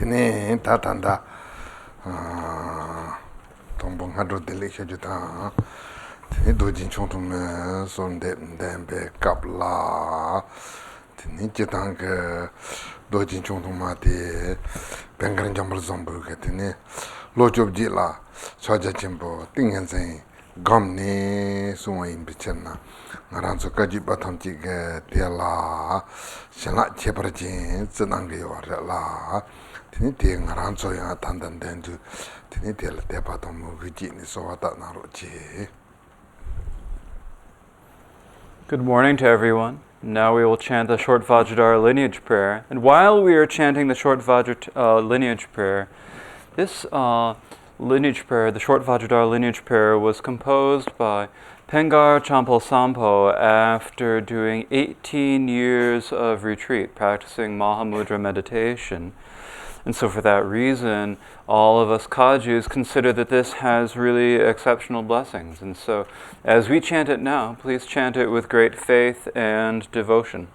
Tine tatanda tombong hado delicate juta. Tine dojin chontum son dembe kapla. Tine jitang dojin chontum mati bengaran jambal zombu ke tine lojob jila soja chimbo tingen sen gamni suwa imbichena. Ngaranzo kaji batam chige tela shenla cheparajin zinangi yorela. Tini te ngaranzo ya tandan dendu tini tela tepa tomu vijini sowata narochi. Good morning to everyone. Now we will chant the short Vajradhara lineage prayer. And while we are chanting the short lineage prayer, this lineage prayer, the short Vajradhara lineage prayer, was composed by Pengar Champal Sampo after doing 18 years of retreat, practicing Mahamudra meditation. And so for that reason, all of us Kajus consider that this has really exceptional blessings. And so as we chant it now, please chant it with great faith and devotion.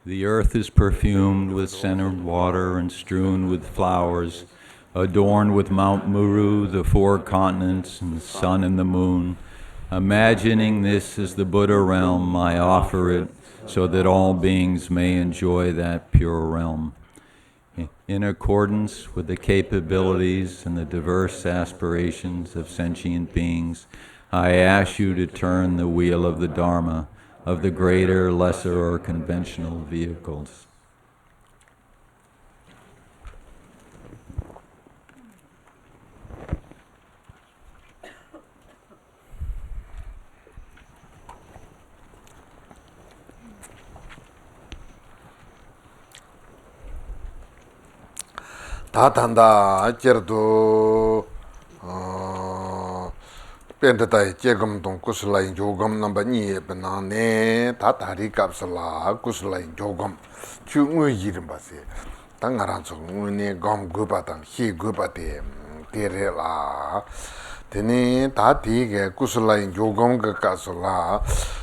The earth is perfumed with scented water and strewn with flowers, adorned with Mount Meru, the 4 continents, and the sun and the moon. Imagining this as the Buddha realm, I offer it so that all beings may enjoy that pure realm. In accordance with the capabilities and the diverse aspirations of sentient beings, I ask you to turn the wheel of the Dharma, of the greater, lesser, or conventional vehicles. 다단다 제르도 벤다다이 제금동 구슬라인 조금 넘버 2에 benane 다다리 값슬라 구슬라인 조금 중의 이름 바세 당가란서 운에 검 구바당 히 구바데 데레라 데니 다디게 구슬라인 조금 그 값슬라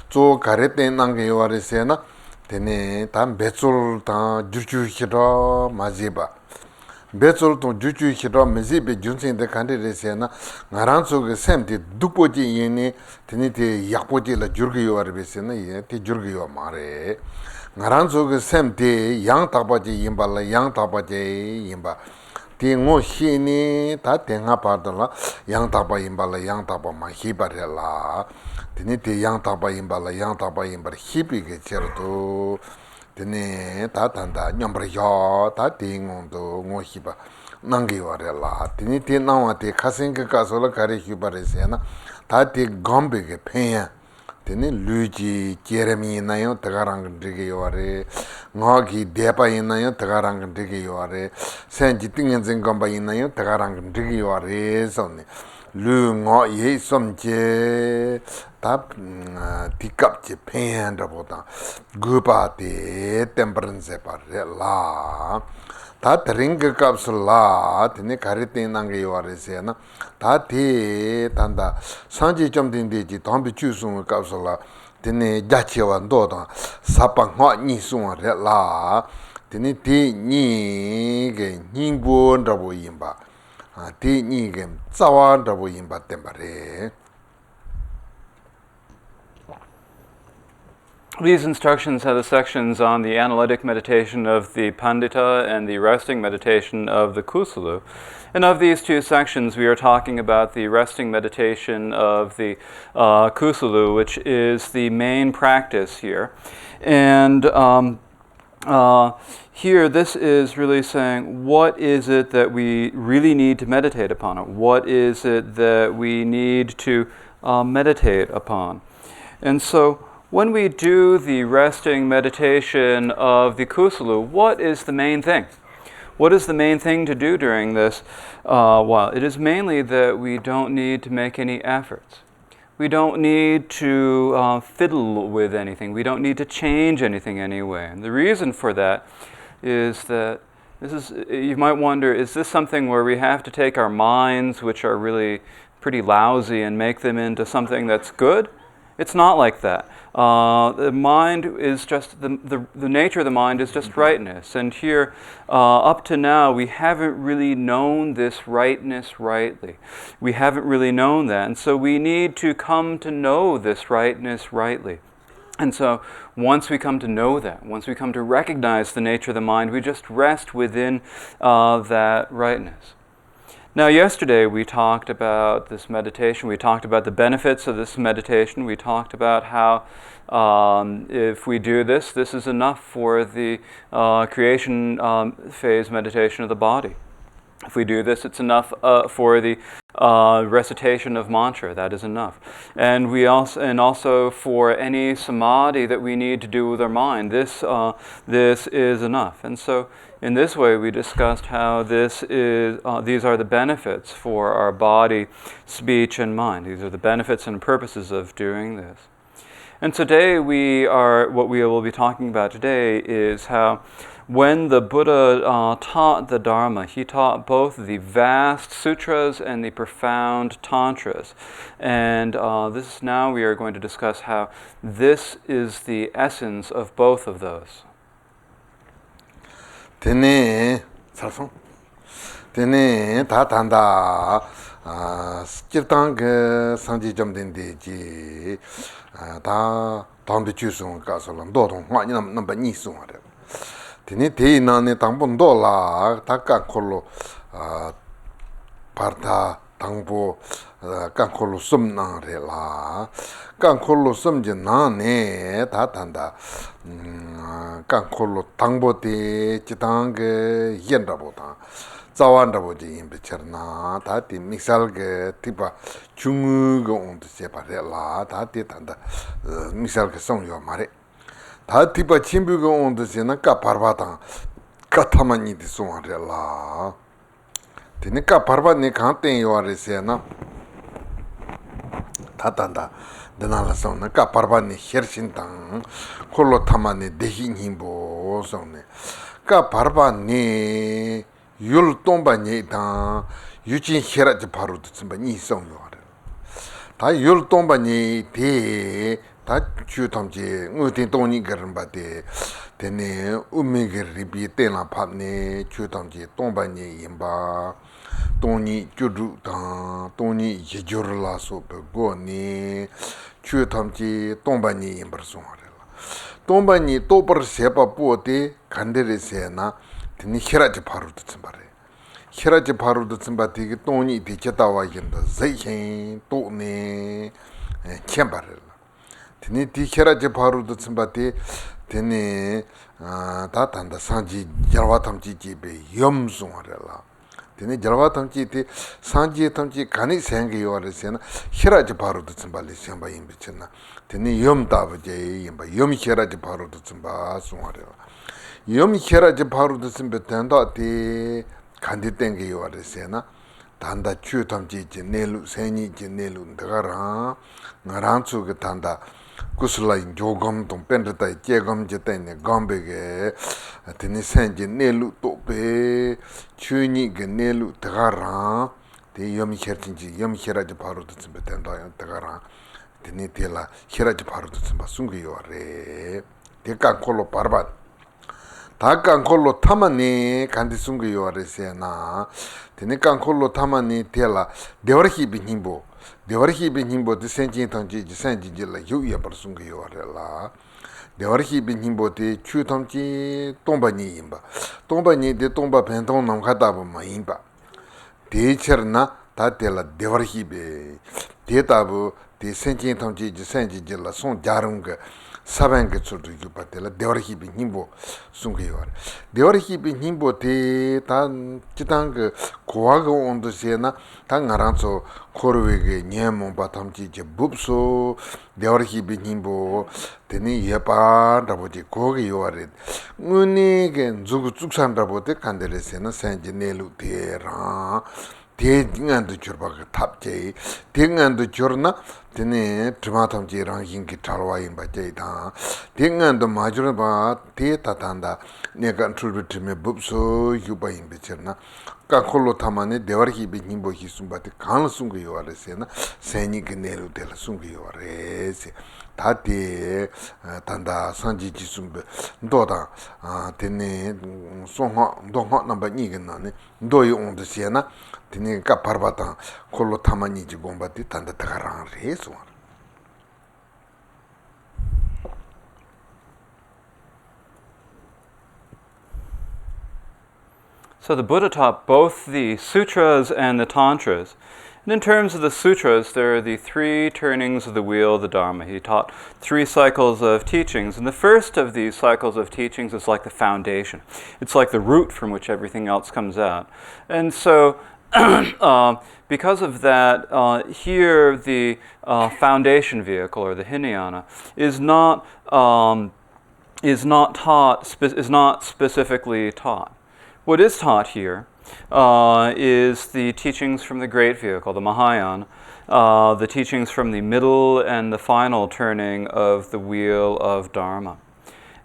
조 가레테 난게 요아레세나 데니 담 베솔 다 주주히라 마지바 배sol도 주주 히로 메지베 준생데 칸데레세나 나란소게 샘디 두포지 예니 드니데 약포지라 줄기요 아르베세나 예티 줄기요 마레 나란소게 샘디 양타바지 임발라 양타바지 임바 띵오 히니 다 땡하 파들라 양타바 임발라 양타바 마히바레라 드니데 양타바 임발라 양타바 임바 히비게 제르도 드네 다단다 냠브려 다 띵온도 모히바 난기와레라 드니 티나와테 카싱게 가솔 가리 히바레세나 다티 검베게 페야 드니 루지 제레미 나요 타가랑 드게요아레 ngagi depa inayo tagarang 드게요아레 센지 띵엔젠 검바 inayo tagarang 드게요아레 손네 루ngo 예 somje 답 디캅제 펜다보다 구바데 템퍼런스 바레라 다 드링크 값을라 드네 가르테난게 요아레세나 다티 단다 산지 좀 된데지 담비 주송 값을라 드네 자치와 도다 사방화 니송아레라 드네 디니게 닝본다보 임바 디니게 짜와다보 임바 템바레. These instructions have the sections on the analytic meditation of the Pandita and the resting meditation of the Kusulu. And of these two sections, we are talking about the resting meditation of the Kusulu, which is the main practice here. And here, this is really saying, what is it that we really need to meditate upon? What is it that we need to meditate upon? And so, when we do the resting meditation of the Kusulu, what is the main thing? What is the main thing to do during this while? It is mainly that we don't need to make any efforts. We don't need to fiddle with anything. We don't need to change anything anyway. And the reason for that is that you might wonder, is this something where we have to take our minds, which are really pretty lousy, and make them into something that's good? It's not like that. The mind is just, the nature of the mind is just rightness. And here, up to now, we haven't really known this rightness rightly. We haven't really known that. And so we need to come to know this rightness rightly. And so once we come to know that, once we come to recognize the nature of the mind, we just rest within that rightness. Now, yesterday we talked about this meditation. We talked about the benefits of this meditation. We talked about how if we do this, this is enough for the creation phase meditation of the body. If we do this, it's enough for the recitation of mantra. That is enough. And also for any samadhi that we need to do with our mind, this is enough. And so in this way, we discussed how these are the benefits for our body, speech, and mind. These are the benefits and purposes of doing this. And today what we will be talking about today is how when the Buddha taught the Dharma, he taught both the vast sutras and the profound tantras. And now we are going to discuss how this is the essence of both of those. Tene ta tanda kirtang sanji jamden deji ta tambi chusung ka solam do dong ma ni nam ba ni sung are. Tene te na ne tangpon do la ta ka kholo parta tangpo ka kholo sum na re la ka kholo sum je na ne ta tanda ka kholo tangpo te chitang ge yen ra bo ta zawan ra bo ji yin be cher na ta ti misal ge tipa chung ge on se pa re la ta ti tanda misal ge song yo ma re 다 티바 침부가 온데세나 까파르바당 까타마니 디송아레라 데니까 파르바니 칸테 요아레세나 다단다 데나라서나 까파르바니 셔신당 콜로 타마니 데히힘보 소네 까파르바니 율동바니다 유진 헤라지 바로도 쯤바니 이송요아레 다 율동바니 데 다 주탐지 우tin 동니 거름바데 데네 우미거리비 때나 파네 주탐지 동바니 임바 동니 주루다 동니 예조르라소 베고니 주탐지 동바니 임버송하래라 동바니 또버 세바 보데 간데레세나 데니 히라지 바로도 쯤바레 히라지 바로도 쯤바데 동니 디체다와 인다 제힌 또네 켐바레 tene di kheraje parudu tsimbate tene ta tanda sanji jarwa tamchi jibe yom sungare tene jarwa tamchi te sanji tamchi kani sengi yore sena kheraje parudu tsimbale senba yimbe chena tene yom tabaje yimba yom kheraje parudu tsimba sungare yom kheraje parudu tsimbe tenda te kandi tengi yore sena tanda chu tamchi je nelu seni je nelu ndagara ngaranchu ge tanda kusulai jogam tong pendata jegam jetene gambege teni senje nelu tope chuni ge nelu tagara te yomi kherchinji yomi kheraje paru tsimbe tenda tagara teni tela kheraje paru tsimba sungi yore te ka kolo parbat ta ka kolo tamani kandi sungi yore sena teni ka kolo tamani tela dewarhi binimbo dewarhi binimbo de senjin tangji senjin la yuya parsunga yorela dewarhi binimbo de chu tangji tombani imba tombani de tomba pentong nam khata ba ma imba de cherna ta tela dewarhi be de tabu de senjin tangji senjin la son jarung sabang ge chudu yu patela dewarhi binimbo sunga yor dewarhi binimbo de tan chitang 고아가 온도세나 당가란소 코르웨게 녜몬 바탐지 제 붑소 데어르히 비님보 데니 예파라보지 고기 요아레 은니게 주구 쭉산다보데 칸데레세나 센지넬루 데라 대딩안도 줄바가 탑제 딩안도 줄나 tene trimatam ji ranking ki talwa in ba jai da dengan do majura ba te tatanda ne contribute to me bubso yuba in bicherna ka kholo tamane devar ki bi nimbo ki sumba te kan sung yo are se na seni ke nelu del sung yo are se 다데 단다 산지 지숨베 너다 tene 송하 동하 넘버 2겠나네 너이 온데 시에나 tene 까 바르바타 콜로 타마니 지 bom바디 단다 타가랑 레소. So the Buddha taught both the sutras and the tantras. And in terms of the sutras, there are the 3 turnings of the wheel of the Dharma. He taught 3 cycles of teachings. And the first of these cycles of teachings is like the foundation. It's like the root from which everything else comes out. And so because of that, here the foundation vehicle, or the Hinayana, is not specifically taught. What is taught here is the teachings from the great vehicle, the Mahayana, the teachings from the middle and the final turning of the wheel of Dharma.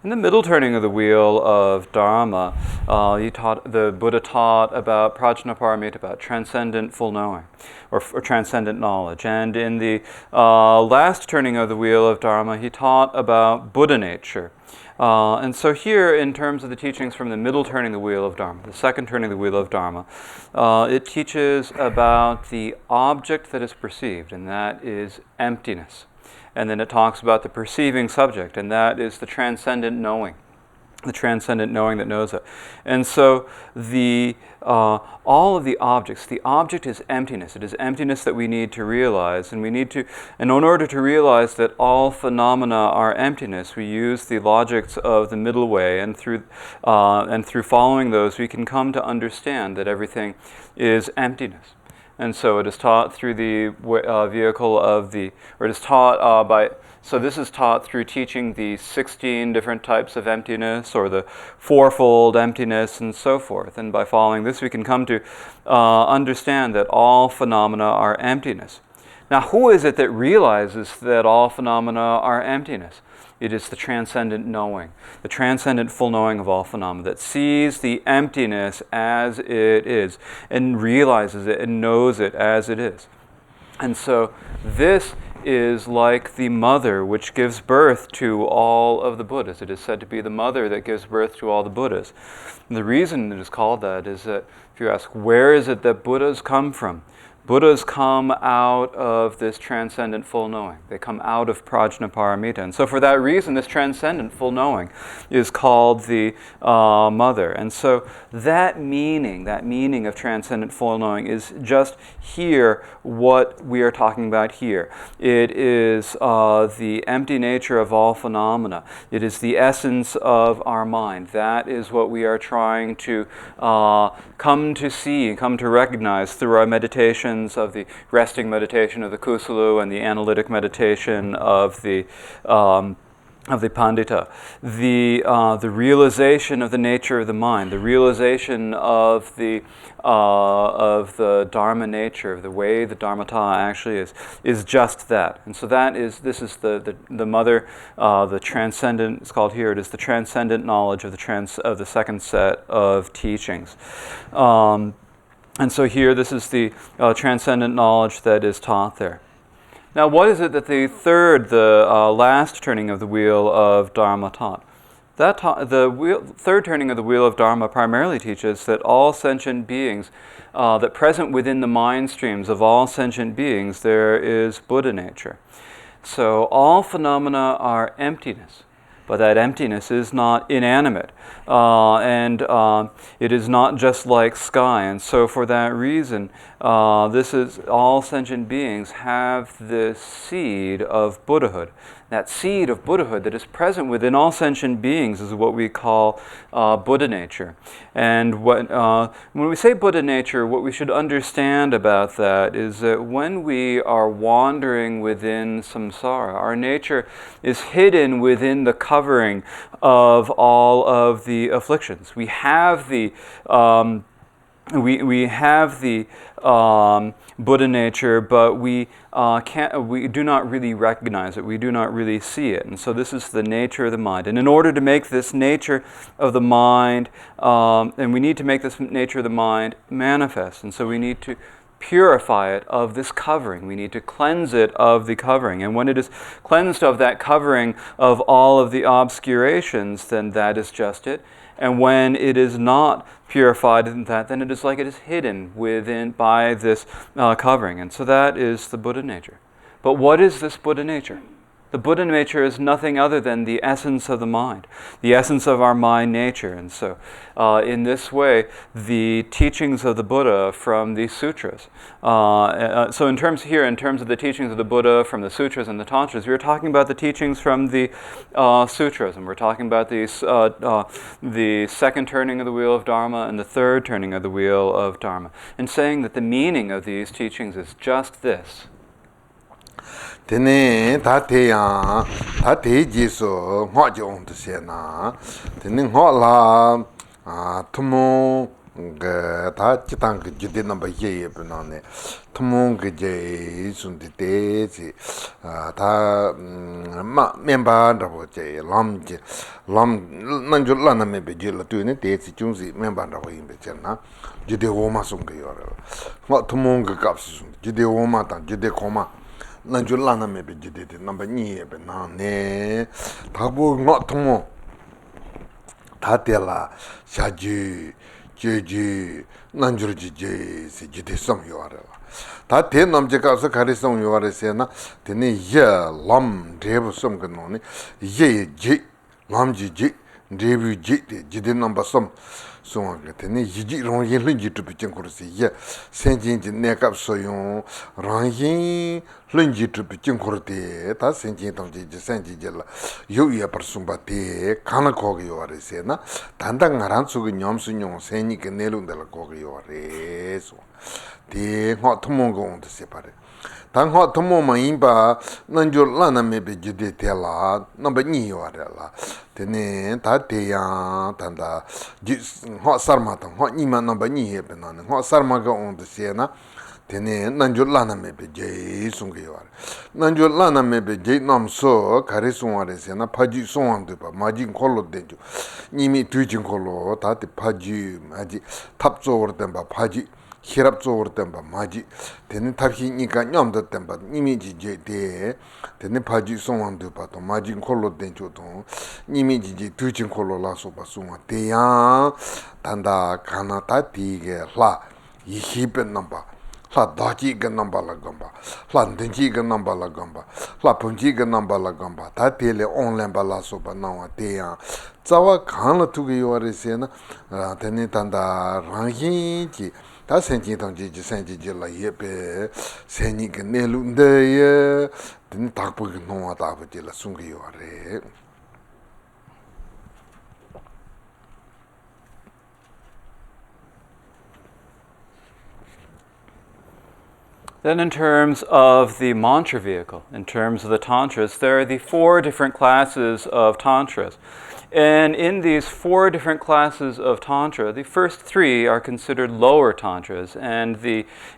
In the middle turning of the wheel of Dharma, the Buddha taught about prajnaparamita, about transcendent full knowing, or transcendent knowledge. And in the last turning of the wheel of Dharma, he taught about Buddha nature. And so here, in terms of the teachings from the middle turning the wheel of Dharma, the second turning the wheel of Dharma, it teaches about the object that is perceived, and that is emptiness. And then it talks about the perceiving subject, and that is the transcendent knowing that knows it. And so all of the objects, the object is emptiness. It is emptiness that we need to realize, and in order to realize that all phenomena are emptiness, we use the logics of the middle way, and through following those, we can come to understand that everything is emptiness. And so it is taught through the vehicle of so this is taught through teaching the 16 different types of emptiness, or the fourfold emptiness, and so forth. And by following this, we can come to understand that all phenomena are emptiness. Now, who is it that realizes that all phenomena are emptiness? It is the transcendent knowing, the transcendent full knowing of all phenomena, that sees the emptiness as it is, and realizes it and knows it as it is. And so this is like the mother which gives birth to all of the Buddhas. It is said to be the mother that gives birth to all the Buddhas. And the reason it is called that is that if you ask, where is it that Buddhas come from? Buddhas come out of this transcendent full knowing. They come out of prajnaparamita. And so for that reason, this transcendent full knowing is called the mother. And so that meaning of transcendent full knowing is just here what we are talking about here. It is the empty nature of all phenomena. It is the essence of our mind. That is what we are trying to come to see, come to recognize through our meditation, of the resting meditation of the Kusala and the analytic meditation of the Pandita, the realization of the nature of the mind, the realization of the Dharma nature, of the way the Dharmata actually is just that. And so this is the mother, the transcendent. It's called here. It is the transcendent knowledge of the second set of teachings. And so here, this is the transcendent knowledge that is taught there. Now, what is it that the last turning of the wheel of Dharma taught? The third turning of the wheel of Dharma primarily teaches that all sentient beings, that present within the mind streams of all sentient beings, there is Buddha nature. So all phenomena are emptiness. But that emptiness is not inanimate, and it is not just like sky. And so for that reason, all sentient beings have this seed of Buddhahood. That seed of Buddhahood that is present within all sentient beings is what we call Buddha nature. And when we say Buddha nature, what we should understand about that is that when we are wandering within samsara, our nature is hidden within the covering of all of the afflictions. We have the we have the Buddha nature, but we do not really recognize it. We do not really see it. And so this is the nature of the mind. And in order to make this nature of the mind, and we need to make this nature of the mind manifest. And so we need to purify it of this covering. We need to cleanse it of the covering. And when it is cleansed of that covering of all of the obscurations, then that is just it. And when it is not purified in that, then it is like it is hidden within by this covering. And so that is the Buddha nature. But what is this Buddha nature? The Buddha nature is nothing other than the essence of the mind, the essence of our mind nature. And so in this way, the teachings of the Buddha from the sutras. So in terms of the teachings of the Buddha from the sutras and the tantras, we are talking about the teachings from the sutras, and we're talking about the second turning of the wheel of Dharma and the third turning of the wheel of Dharma, and saying that the meaning of these teachings is just this. Tene ta te ya ta te ji so ngwa ji on de se na tene ngwa la tumo ga ta chi tang ji de na ba ye ye na ne tumo ge je sun de te ji ta ma memba da bo je lam nan ju la na me be je la tu ne te ji chung si memba da bo yin be je na ji de wo ma sung ge yo ra ngwa tumo ge kap si ji de wo ma ta ji de ko ma nanju lana me be jidete namba nye be na ne thakbo ngot thomo thatela shaji jeji nanjur ji se jide som yore ta te namje ka so khari som yore se na tene ya lam dev som ka no ne ye ji lam ji dev ji jide namba som so tene yiji rong yin lin ji tu pi chen ko se ye sen jin ji ne kap so yon rang yin lin ji tu pi chen ko te ta sen jin tong ji sen ji la yu ya par sum ba te kana ko ge yo re se na dan dang ran su ge nyom su nyong sen ni ke ne lu de la ko ge yo re so te ngo thmo go on de se pare tang ho thmo ma yin ba nan jo la na me be ji de te la na ba ni yo re la tene ta te ya tan da ji ho sarma ta ho ni ma na ba ni he be na ho sarma ga on de se na tene nan jo la na me be je sung ge yo nan jo la na me be je nam so kare sung wa re se na pa ji sung an de ba ma ji ko lo de ju ni mi tu ji ko lo ta te pa ji ma ji tap zo wor de ba pa ji hirap zo temba maji tene tabhi nika nyamda temba nimi ji je de tene paji songwan de pa to maji kholo den cho to nimi ji je tu chin kholo la so ba sungwa te ya tanda kana ta ti ge la yi hi pen namba la da ji ge namba la gamba la den ji ge namba la gamba la pun ji ge namba la gamba ta te le online ba la so ba na wa te ya zawa kana tu ge yo re se na tene tanda rangin ji 다 생긴 동지 생기질 예배 생이게 내lun데 든 닭보기 농하다 버질 숨기요래 Then in terms of the mantra vehicle, in terms of the tantras, there are the 4 different classes of tantras. And in these 4 different classes of tantra, the first 3 are considered lower tantras, and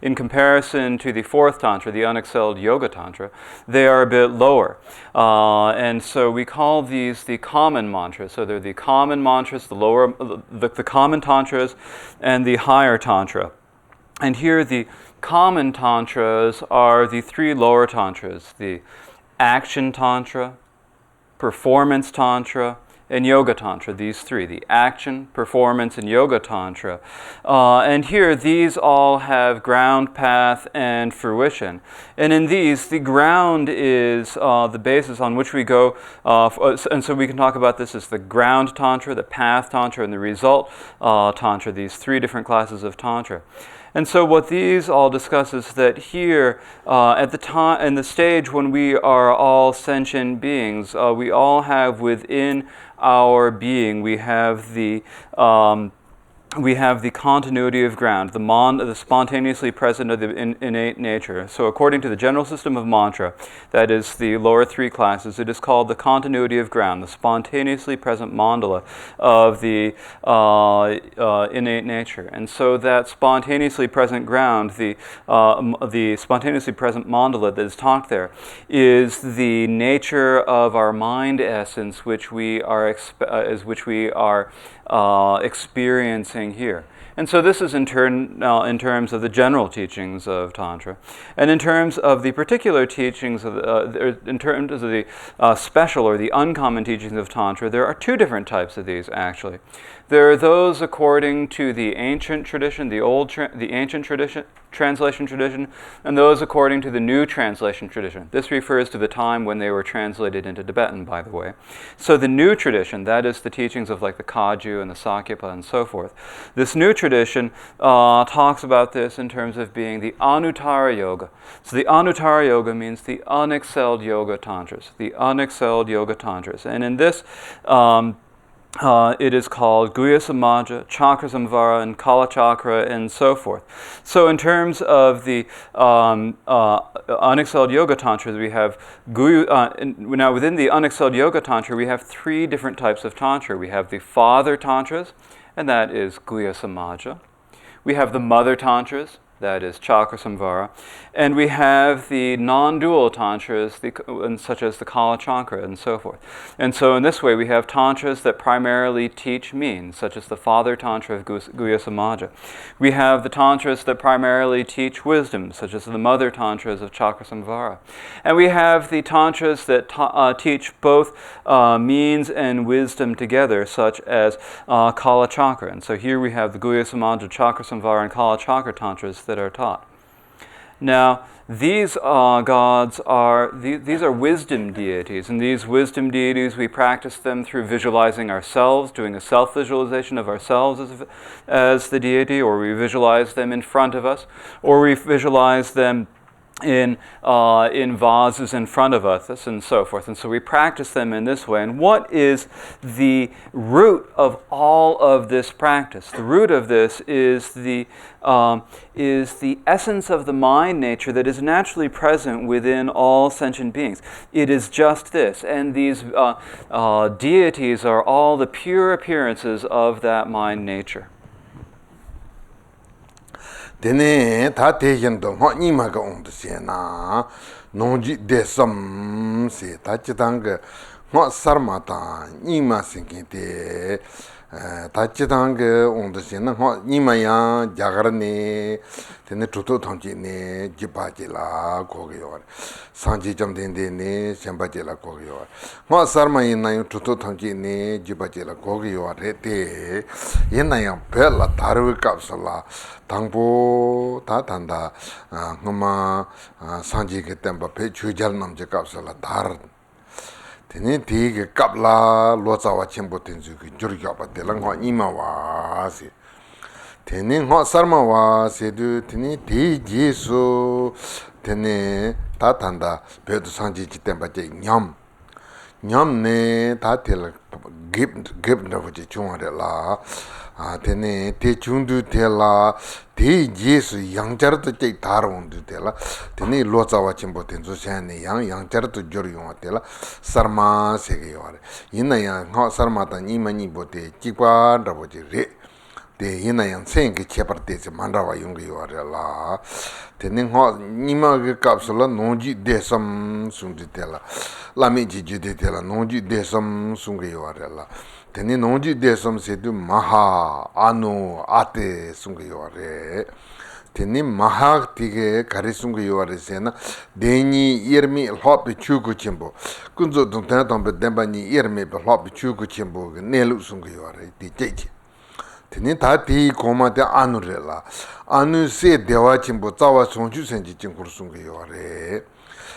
in comparison to the 4th tantra, the unexcelled yoga tantra, they are a bit lower. And so we call these the common mantras. So they're the common mantras, the common tantras, and the higher tantra. And here the common tantras are the 3 lower tantras: the action tantra, performance tantra, and yoga tantra. These 3: the action, performance, and yoga tantra. And here these all have ground, path, and fruition. And in these, the ground is the basis on which we go, and so we can talk about this as the ground tantra, the path tantra, and the result tantra, these 3 different classes of tantra. And so what these all discuss is that here, at the time, in the stage when we are all sentient beings, we all have within our being, we have the we have the continuity of ground, the spontaneously present of the innate nature. So according to the general system of mantra, that is the lower three classes, it is called the continuity of ground, the spontaneously present mandala of the innate nature. And so that spontaneously present ground, the spontaneously present mandala that is taught there, is the nature of our mind essence, which we are experiencing here. And so this is in terms of the general teachings of Tantra. And in terms of the particular teachings, in terms of the special or the uncommon teachings of Tantra, there are two different types of these, actually. There are those according to the ancient tradition, the ancient tradition, translation tradition, and those according to the new translation tradition. This refers to the time when they were translated into Tibetan, by the way. So the new tradition, that is the teachings of like the Kagyu and the Sakyapa and so forth. This new tradition talks about this in terms of being the anuttara yoga. So the anuttara yoga means the unexcelled yoga tantras, the unexcelled yoga tantras. And in this, it is called Guhya Samaja, Chakra Samvara, and Kala Chakra, and so forth. So in terms of the unexcelled yoga tantras, we have now within the unexcelled yoga tantra, we have three different types of tantra. We have the father tantras, and that is Guhya Samaja. We have the mother tantras, that is Chakra Samvara. And we have the non-dual tantras, such as the Kala Chakra and so forth. And so in this way, we have tantras that primarily teach means, such as the father tantra of Guhya Samaja. We have the tantras that primarily teach wisdom, such as the mother tantras of Chakra Samvara. And we have the tantras that teach both means and wisdom together, such as Kala Chakra. And so here we have the Guhya Samaja, Chakra Samvara, and Kala Chakra tantras that are taught. Now, these gods are these are wisdom deities, and these wisdom deities, we practice them through visualizing ourselves, doing a self-visualization of ourselves as the deity, or we visualize them in front of us, or we visualize them in vases in front of us, and so forth. And so we practice them in this way. And what is the root of all of this practice? The root of this is the essence of the mind nature that is naturally present within all sentient beings. It is just this. And these deities are all the pure appearances of that mind nature. Tene ta tejen do ho ni ma ga on de se na non ji de sam se ta chi dang ge ho sar ma ta ni ma sing de ta chi dang ge on de se na ho ni ma ya ja gar ne tene tu to thong ji ne ji ba ji la ko ge yo sang ji jam den de ne shen ba ji la ko ge yo ho sar ma yin na yu tu to thong ji ne ji ba ji la ko ge yo re de yin na ya pe la tar wi kap sa la 당보 다 단다 ngama sanji ke temba pe chujal namje kapsala dar tene dige kapla lozawa chembo tenju ki jurgya ba delang ho ima wa se tene ho sarma wa se du tene de jesu tene ta tanda pe du sanji ji temba je nyam ne ta tel gib na je chungare la tene te chungdu tela te jesu yangchar to che taron du tela tene lozawa chimbo tenzo shane yangchar to jor yong tela sarma sege yore ina yang ha sarma ta ni mani bote chikwa rabo je re te ina yang sen ke chepar te se mandawa yong yore la tene ha ni ma ge kapsula noji desam sung tela la me ji de tela noji desam sung yore la tene nongji desam se du maha anu ate sunga yore tene maha tige kare sunga yore se na deni yermi lhopi chugu chimbo kunzo dung tena tongpe denpa ni yermi lhopi chugu chimbo nelu sunga yore di cheche tene ta ti koma te anu re la anu se dewa chimbo tsawa songchu senji chingkur sunga yore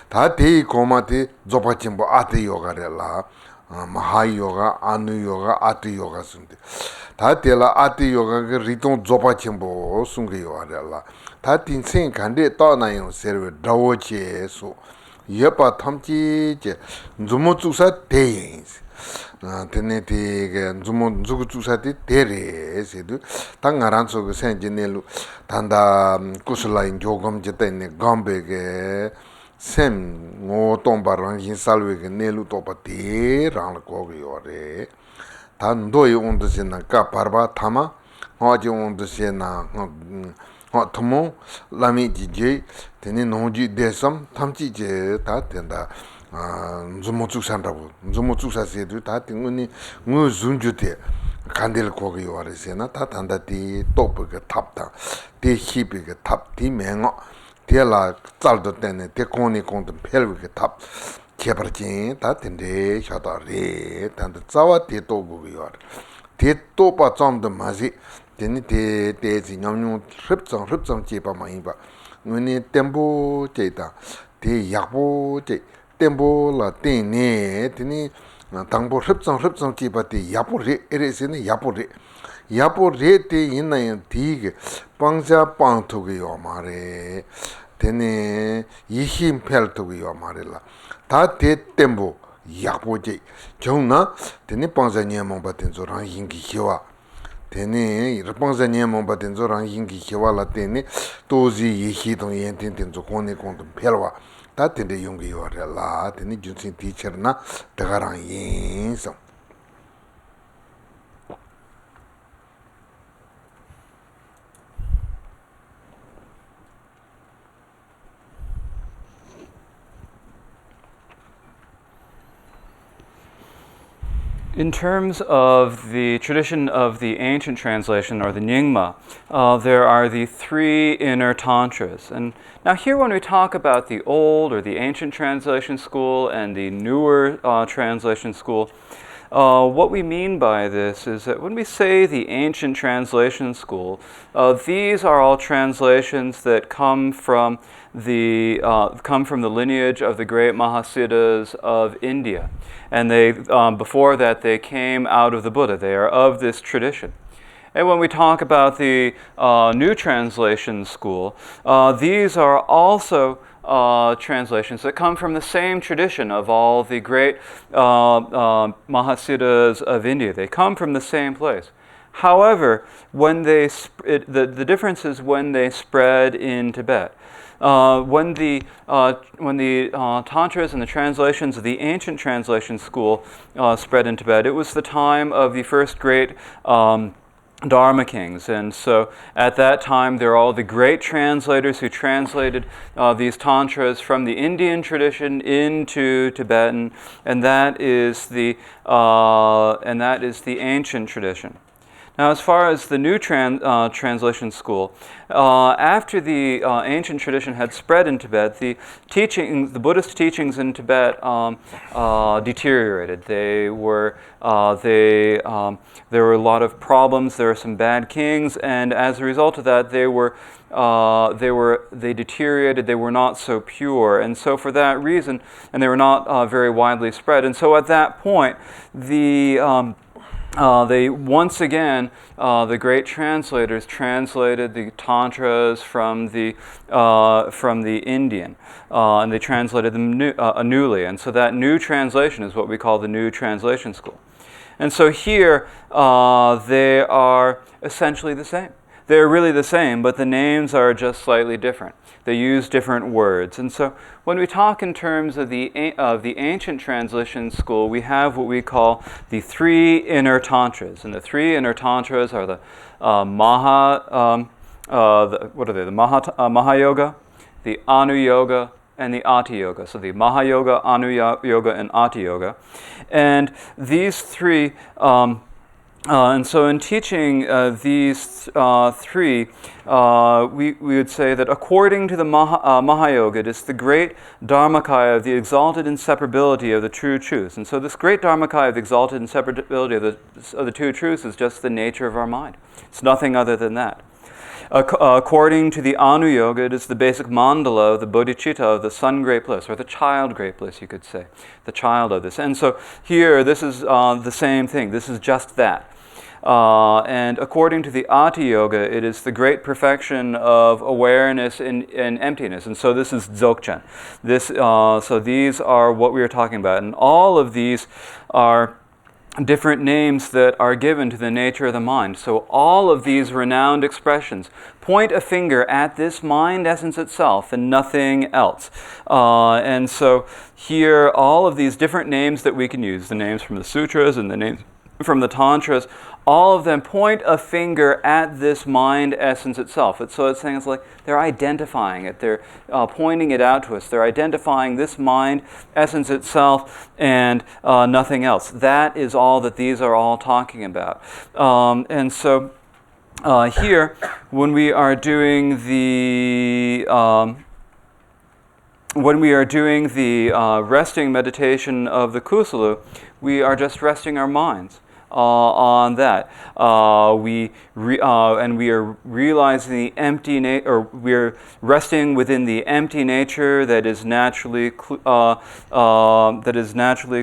ta ti koma te zopa chimbo ate yoga re la Maha yoga, anu yoga, ati yoga sunde. Ta tela ati yoga ke ritong zopa chenpo sunge yoga rela. Ta tin sen kande ta na yung serwe dawo che so. yepa tamchi je zumo tsusa te tene te zumo zugu tsusa te tere sedu ta ngaran so ge sen jinelu tanda kusula in jogam je tene gambe ge sem ngo tomba rang yin salwe ge nelu topa te rang ko ge yore tan doi on de sen ka parba thama hoji on de sen na tomo lami ji je tene noji desam tamchi je ta tenda zumo tsusandabu zumo tsusasedu ta tinguni ngu zunjute kandil kogi yore sena ta tanda ti top ge tapta ti hip ge tap ti mengo ti la zaldo tene ti koni kont pelwe ge tap keparchin ta tende shata re tanda zawa ti tobu ge yore ti topa zamda mazi tene te zi nyamnyu ripzang jepa ma yinba nguni tembo jeta ti yakbo je tembo la tene tene tangbo ripzang jepa ti yapo re ere sene yapo re te yinna yan tige pangja pang toge yo ma re tene yihim pel toge yo ma re la ta te tembo yakbo je jongna tene pangja nyamong ba tenzo rang yingi hiwa tene ripangza nyamong ba tenzo rang yingi hiwa la tene tozi yihi tong yen ten tenzo kone kondom pelwa ta tende yungi yore la tene junsin teacher na daga rang yin sam. In terms of the tradition of the ancient translation, or the Nyingma, there are the three inner tantras. And now here when we talk about the old or the ancient translation school and the newer translation school, what we mean by this is that when we say the ancient translation school, these are all translations that come from the lineage of the great Mahasiddhas of India, and they before that they came out of the Buddha. They are of this tradition. And when we talk about the new translation school, these are also translations that come from the same tradition of all the great Mahasiddhas of India. They come from the same place. However, when the difference is when they spread in Tibet. When the tantras and the translations of the ancient translation school spread in Tibet, it was the time of the first great Dharma kings. And so at that time, there are all the great translators who translated these tantras from the Indian tradition into Tibetan, and that is the ancient tradition. Now, as far as the new translation school, after the ancient tradition had spread in Tibet, the Buddhist teachings in Tibet deteriorated. There were a lot of problems. There were some bad kings, and as a result of that, they deteriorated. They were not so pure, and so for that reason, and they were not very widely spread. And so at that point, they once again, the great translators translated the tantras from the Indian, and they translated them newly. And so that new translation is what we call the new translation school. And so here, they are essentially the same. They're really the same, but the names are just slightly different. They use different words. And so when we talk in terms of the ancient translation school, we have what we call the three inner tantras. And the three inner tantras are the Mahayoga, the Anu Yoga, and the Ati Yoga. So the Mahayoga, Anu Yoga, and Ati Yoga. And these three and so in teaching these three, we would say that according to the Mahayoga, it is the great Dharmakaya of the exalted inseparability of the true truths. And so this great Dharmakaya of the exalted inseparability of the true truths is just the nature of our mind. It's nothing other than that. According to the Anu Yoga, it is the basic mandala of the bodhicitta of the Sun Great Bliss, or the Child Great Bliss, you could say, the child of this. And so here, this is the same thing. This is just that. And according to the Ati Yoga, it is the great perfection of awareness in emptiness. And so this is Dzogchen. So these are what we are talking about. And all of these are different names that are given to the nature of the mind. So all of these renowned expressions point a finger at this mind essence itself and nothing else. And so here, all of these different names that we can use, the names from the sutras and the names from the tantras, all of them point a finger at this mind essence itself. So it's saying, it's like they're identifying it, they're pointing it out to us. They're identifying this mind essence itself and nothing else. That is all that these are all talking about. And so here, when we are doing the resting meditation of the Kusala, we are just resting our minds on that. And we are realizing the empty or we are resting within the empty nature that is naturally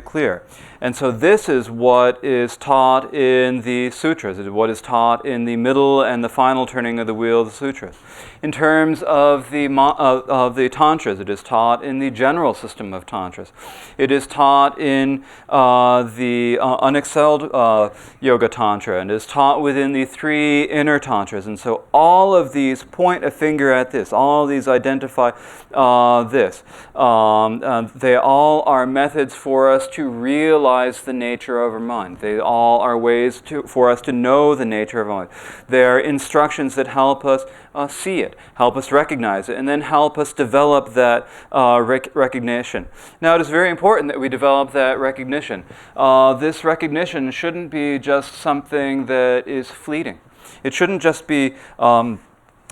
clear. And so this is what is taught in the sutras. It is what is taught in the middle and the final turning of the wheel of the sutras. In terms of the tantras, it is taught in the general system of tantras. It is taught in the unexcelled yoga tantra, and is taught within the 3 inner tantras. And so all of these point a finger at this. All of these identify this. They all are methods for us to realize the nature of our mind. They all are ways for us to know the nature of our mind. They are instructions that help us see it, help us recognize it, and then help us develop that recognition. Now, it is very important that we develop that recognition. This recognition shouldn't be just something that is fleeting. It shouldn't just be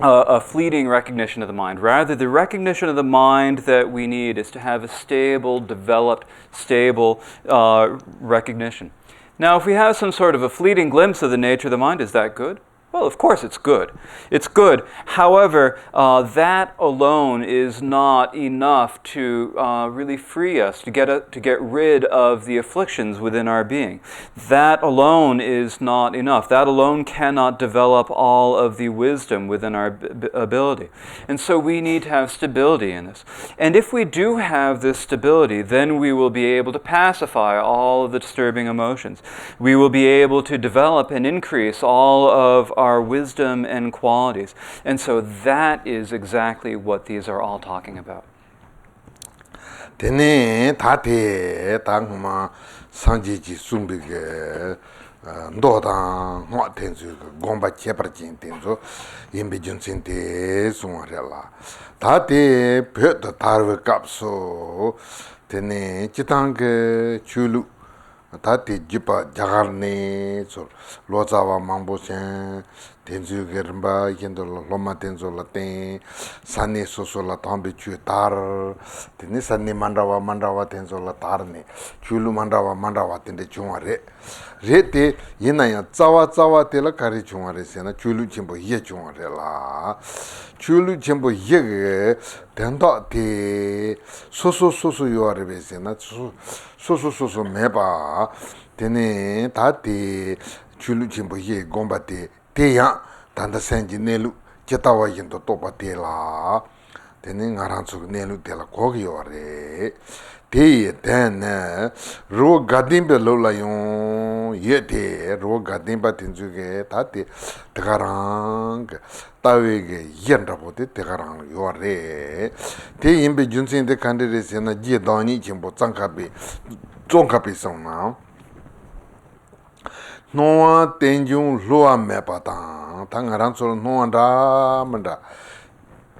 a fleeting recognition of the mind. Rather, the recognition of the mind that we need is to have a stable, developed, stable recognition. Now, if we have some sort of a fleeting glimpse of the nature of the mind, is that good? Well, of course it's good. It's good. However, that alone is not enough to really free us, to get rid of the afflictions within our being. That alone is not enough. That alone cannot develop all of the wisdom within our ability. And so we need to have stability in this. And if we do have this stability, then we will be able to pacify all of the disturbing emotions. We will be able to develop and increase all of our wisdom and qualities. And so that is exactly what these are all talking about. Tene tate tangma sanjiji sumbige ndoda ngwa tenzu gomba chepra jin tenzu yimbi junsin te sungarela tate pyo tarwe kapso tene chitang chulu tate jipa jagarne so lozawa mambo chen tenzu gerba yendo loma tenzu la ten sane soso la tambe chu tar tene sane mandawa tenzu la tar ne chulu mandawa tende chunga re te yena ya tsawa te la kari chunga re sena chulu chimbo ye chunga re la chulu chimbo ye ge tenda te soso yo re be sena soso meba tene ta te chulu chimbo ye gomba te yang tanda senji nelu chetawa yendo topa te la tene ngaransu nelu te la kogi yore te ye tene ro gadimbe lola yon ye te ro gadimba tenzu ge ta te tegarang tawe ge yenda po te tegarang yore te yimbe junsin de kandere sena jie dani chimbo zangkapi sona noa tenjung loa mepa tang aranso noa da manda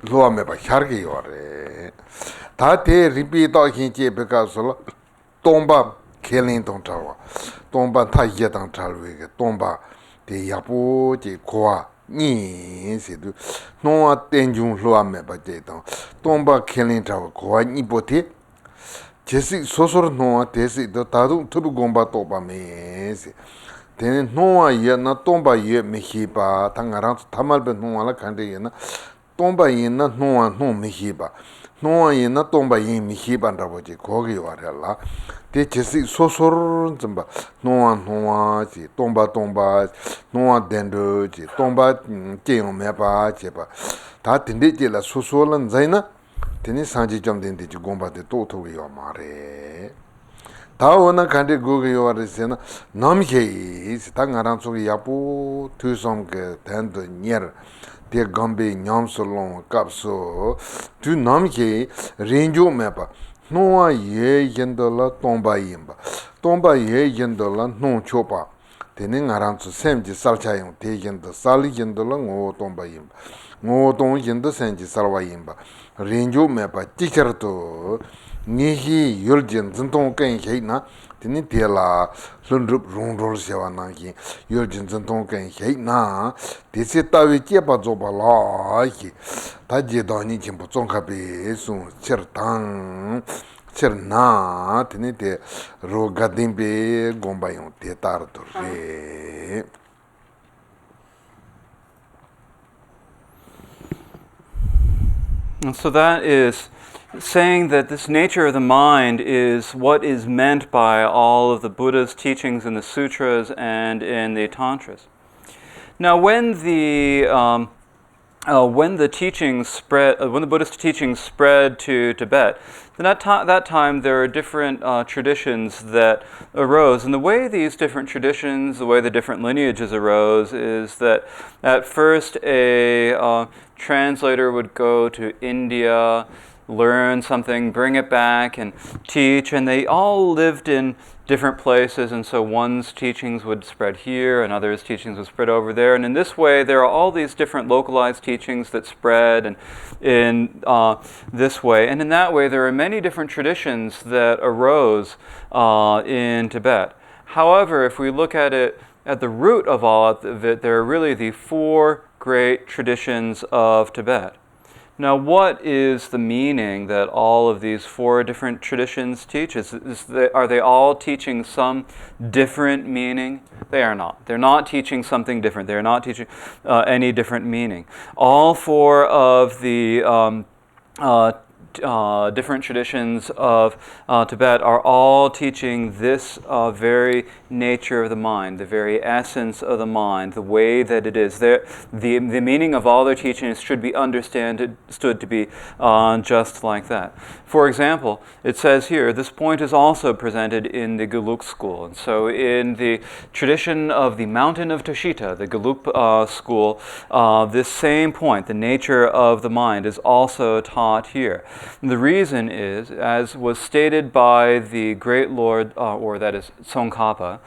loa mepa charge yore ta te ripi to hinche beka solo tomba kelin tong tawa tomba ta ye tang talwe ge tomba te yapo je kwa ni se du noa tenjung loa mepa je tang tomba kelin tawa kwa ni pote jesi sosoro noa tesi do tadu tubu gomba toba me se tene noa ye na tomba ye mehiba tangarang tamalbe noa la kande ye na tomba ye na noa no mehiba noa ye na tomba ye mehiba ndabo je kogi warela Te chesi sosor zamba, noa chi, tomba, noa dendo chi, tomba keyo mepa chepa. Ta tende che la sosolan zaina, teni sanji jam dende chi gomba de to yo mare. Ta wana kante goge yo ware se na, nam ke ta ngarang soge yapu tu som ke tendo nyer, te gambe nyam so long kapso, tu nam ke renjo mepa. Noa ye yendo la tomba yimba. Tomba ye yendo la non chopa. Tene ngarang su semji salcha yung te yendo sali yendo la ngo tomba yimba. Ngo tong yendo semji salwa yimba. Renjo mepa tichar to nihi yul jen zintong ken hei na. Tene te la lundrup rongdol sewa na ki yul jen zintong ken hei na. Tese tawe chepa zopa la ki. Ta je dani jimbo zongka pe sun cher tang. Cher na tene te ro gadin pe gomba yung te tar to re. And so that is saying that this nature of the mind is what is meant by all of the Buddha's teachings in the sutras and in the tantras. Now, when the teachings spread, when the Buddhist teachings spread to Tibet, then at that time there are different traditions that arose. And the way these different traditions, the way the different lineages arose, is that at first a translator would go to India, learn something, bring it back, and teach, and they all lived in different places, and so one's teachings would spread here, and others' teachings would spread over there, and in this way there are all these different localized teachings that spread, and in this way, and in that way there are many different traditions that arose in Tibet. However, if we look at it at the root of all of it, there are really the four great traditions of Tibet. Now, what is the meaning that all of these four different traditions teach? Are they all teaching some different meaning? They are not. They're not teaching something different. They're not teaching any different meaning. All four of the different traditions of Tibet are all teaching this very nature of the mind, the very essence of the mind, the way that it is. The meaning of all their teachings should be understood to be just like that. For example, it says here, this point is also presented in the Gelug school. And so in the tradition of the mountain of Tushita, the Gelug school, this same point, the nature of the mind, is also taught here. And the reason is, as was stated by the great Lord, or that is Tsongkhapa,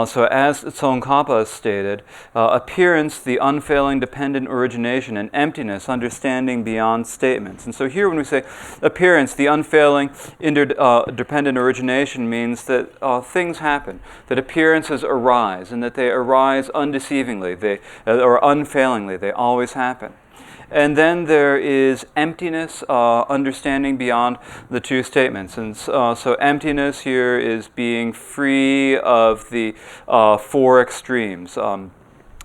so as Tsongkhapa stated, appearance, the unfailing dependent origination, and emptiness, understanding beyond statements. And so here when we say appearance, the unfailing dependent origination means that things happen, that appearances arise, and that they arise undeceivingly, or unfailingly, they always happen. And then there is emptiness, understanding beyond the two statements. And so emptiness here is being free of the four extremes. Being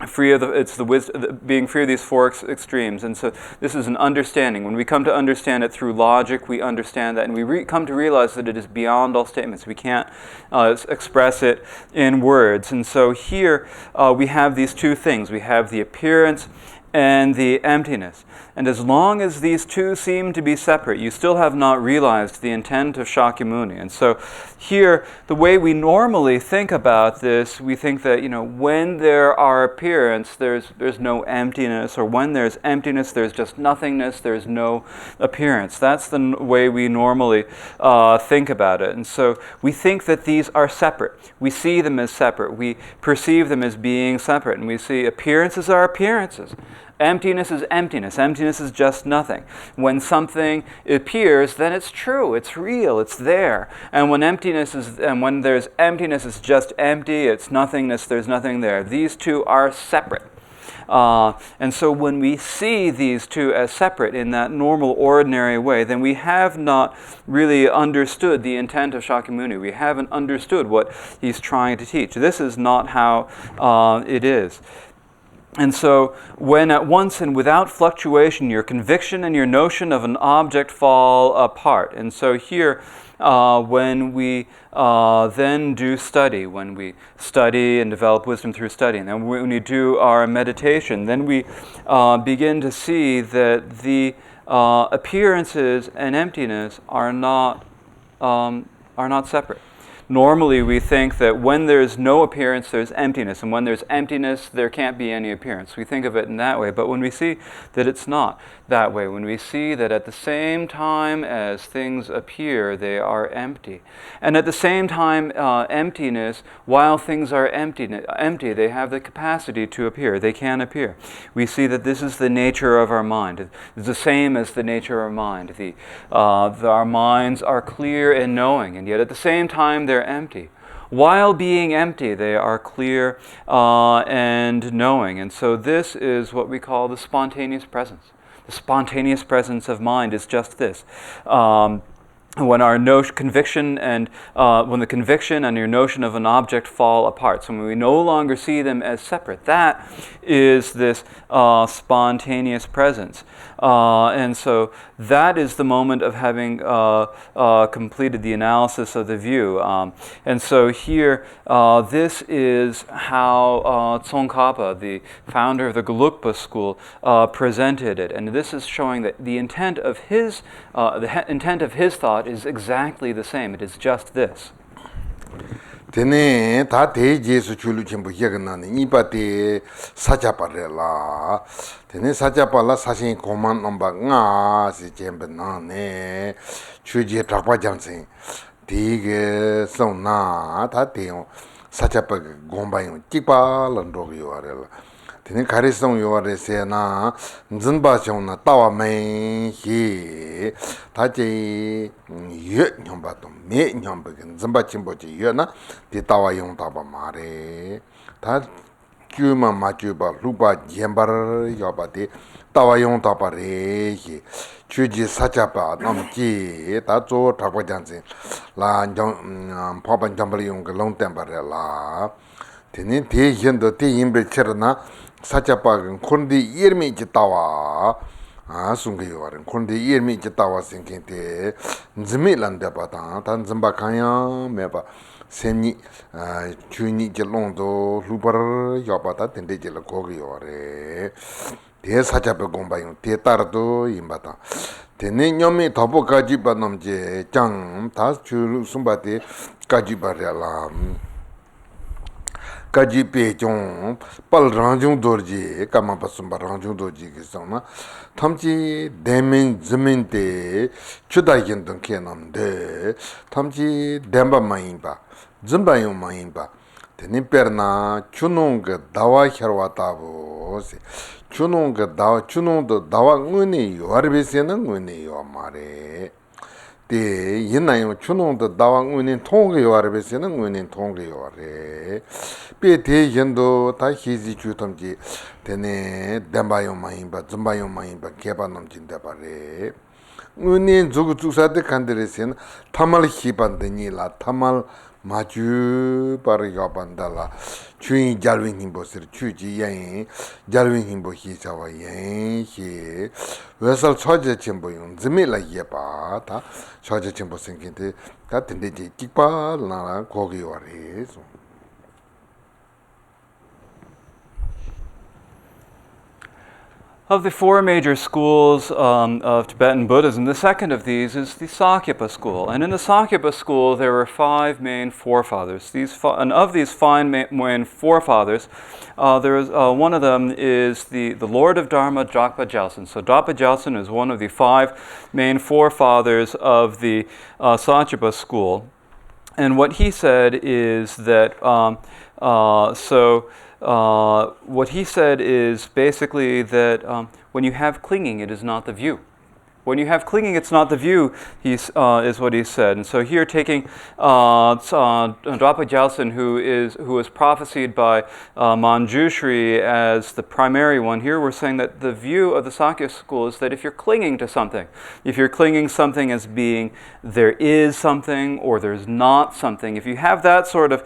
free of these four extremes. And so this is an understanding. When we come to understand it through logic, we understand that, and we come to realize that it is beyond all statements. We can't express it in words. And so here we have these two things. We have the appearance and the emptiness. And as long as these two seem to be separate, you still have not realized the intent of Shakyamuni. And so here, the way we normally think about this, we think that, when there are appearance, there's no emptiness, or when there's emptiness, there's just nothingness, there's no appearance. That's the way we normally think about it. And so we think that these are separate. We see them as separate. We perceive them as being separate. And we see appearances are appearances. Emptiness is emptiness. Emptiness is just nothing. When something appears, then it's true, it's real, it's there. And when there's emptiness, it's just empty, it's nothingness, there's nothing there. These two are separate. And so when we see these two as separate in that normal, ordinary way, then we have not really understood the intent of Shakyamuni. We haven't understood what he's trying to teach. This is not how it is. And so when at once and without fluctuation your conviction and your notion of an object fall apart. And so here when we then do study, when we study and develop wisdom through study, and then when we do our meditation, then we begin to see that the appearances and emptiness are not separate. Normally, we think that when there's no appearance, there's emptiness, and when there's emptiness, there can't be any appearance. We think of it in that way, but when we see that it's not that way, when we see that at the same time as things appear, they are empty, and at the same time, emptiness, while things are empty, they have the capacity to appear. They can appear. We see that this is the nature of our mind. It's the same as the nature of our mind. Our minds are clear and knowing, and yet at the same time, they're empty. While being empty, they are clear and knowing. And so this is what we call the spontaneous presence. The spontaneous presence of mind is just this. When our conviction and when the conviction and your notion of an object fall apart, so when we no longer see them as separate, that is this spontaneous presence. And so that is the moment of having completed the analysis of the view. And so here, this is how Tsongkhapa, the founder of the Gelugpa school, presented it. And this is showing that the intent of his thought is exactly the same. It is just this. Tene ta te jesu chulu chimbu yegna ni nipa te sajapa la tene sajapa la sashin command number nga si chembe na ne chuje trapa jansin dige sona ta te sajapa gomba yo tipa lando yo arela tene karisong yo are se na nzimba chona tawa men hi ta je ye nyomba to me nyomba nzimba chimbo je ye na ti tawa yong taba mare ta kyuma ma kyuba lupa jembar yoba de tawa yong taba re hi chuji sachapa nam ji ta zo thakwa jansin la jong papa jambali yong long tembare la tene te yendo te imbre cherna 사자박은 콘디 이르미 지타와 숭게요aren 콘디 이르미 지타와 생긴데 즈미란데 바다 단즘바 칸야 메바 세니 주니 jelong도 루버 야바다 텐데질 고기요are 대 사자베 공바요 대따라도 임바다 대네 녀미 더보까지 바놈제 짱다 줄 숨바데 까지 바랴라 kaji pe chong pal rangjung dorji kama pasumba rangjung dorji ki sona tamchi demin zimin te chuda yendong ke namde tamchi demba mayinba zimba yung mayinba teni perna chunong dawa kharwa tabo se chunong do dawa nguni yuarbe se na nguni yuamare te yinayo chunong do dawa nguni tongge yuarbe se na nguni tongge yuare pe te yendo ta hizi chutamji tene dembayo mayimba zumbayo mayimba keba namjinde bare nguni zugu zusade kanderesen tamal hibandeni la tamal maju par yabandala chui jalwin himbo sir chuji yen jalwin himbo hisawa yen hi wesal choje chembo yung zimela yeba ta choje chembo senginte ta tende ji kikpa la kogi ware so. Of the four major schools of Tibetan Buddhism, the second of these is the Sakyapa school. And in the Sakyapa school, there were five main forefathers. And of these five main forefathers, one of them is the Lord of Dharma, Drapa Gyaltsen. So Drapa Gyaltsen is one of the five main forefathers of the Sakyapa school. And what he said is that, what he said is basically that when you have clinging, it is not the view. When you have clinging, it's not the view, is what he said. And so here taking Drapa Gyaltsen, who was prophesied by Manjushri as the primary one, here we're saying that the view of the Sakya school is that if you're clinging to something, if you're clinging something as being there is something or there's not something, if you have that sort of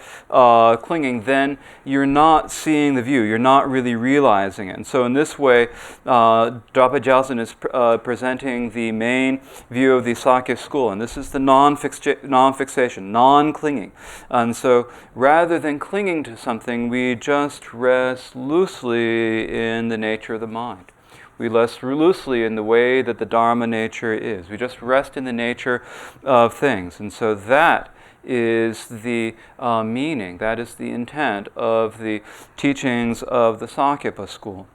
clinging, then you're not seeing the view, you're not really realizing it. And so in this way, Drapa Gyaltsen is presenting the main view of the Sakya school, and this is the non-fixation, non-clinging. And so rather than clinging to something, we just rest loosely in the nature of the mind. We rest loosely in the way that the Dharma nature is. We just rest in the nature of things. And so that is the meaning, that is the intent of the teachings of the Sakyapa school.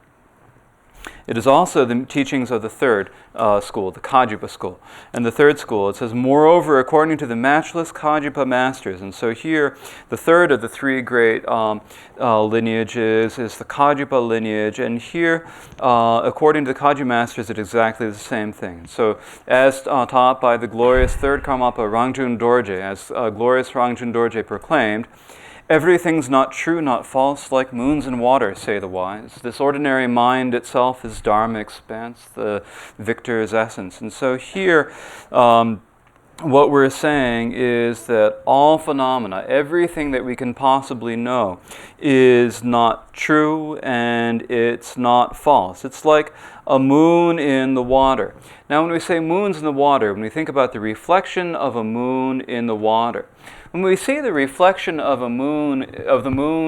It is also the teachings of the third school, the Kagyapa school. And the third school, it says, moreover, according to the matchless Kagyapa masters. And so here, the third of the three great lineages is the Kagyapa lineage. And here, according to the Kagyapa masters, it's exactly the same thing. So as taught by the glorious third Karmapa Rangjung Dorje, as glorious Rangjung Dorje proclaimed, everything's not true, not false, like moons and water, say the wise. This ordinary mind itself is Dharma expanse, the victor's essence. And so here, what we're saying is that all phenomena, everything that we can possibly know, is not true and it's not false. It's like a moon in the water. Now, when we say moons in the water, when we think about the reflection of a moon in the water, when we see the reflection of the moon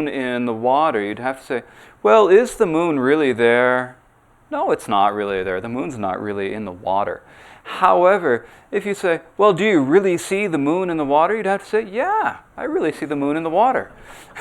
in the water, you'd have to say, well, is the moon really there? No, it's not really there. The moon's not really in the water. However, if you say, well, do you really see the moon in the water? You'd have to say, yeah, I really see the moon in the water.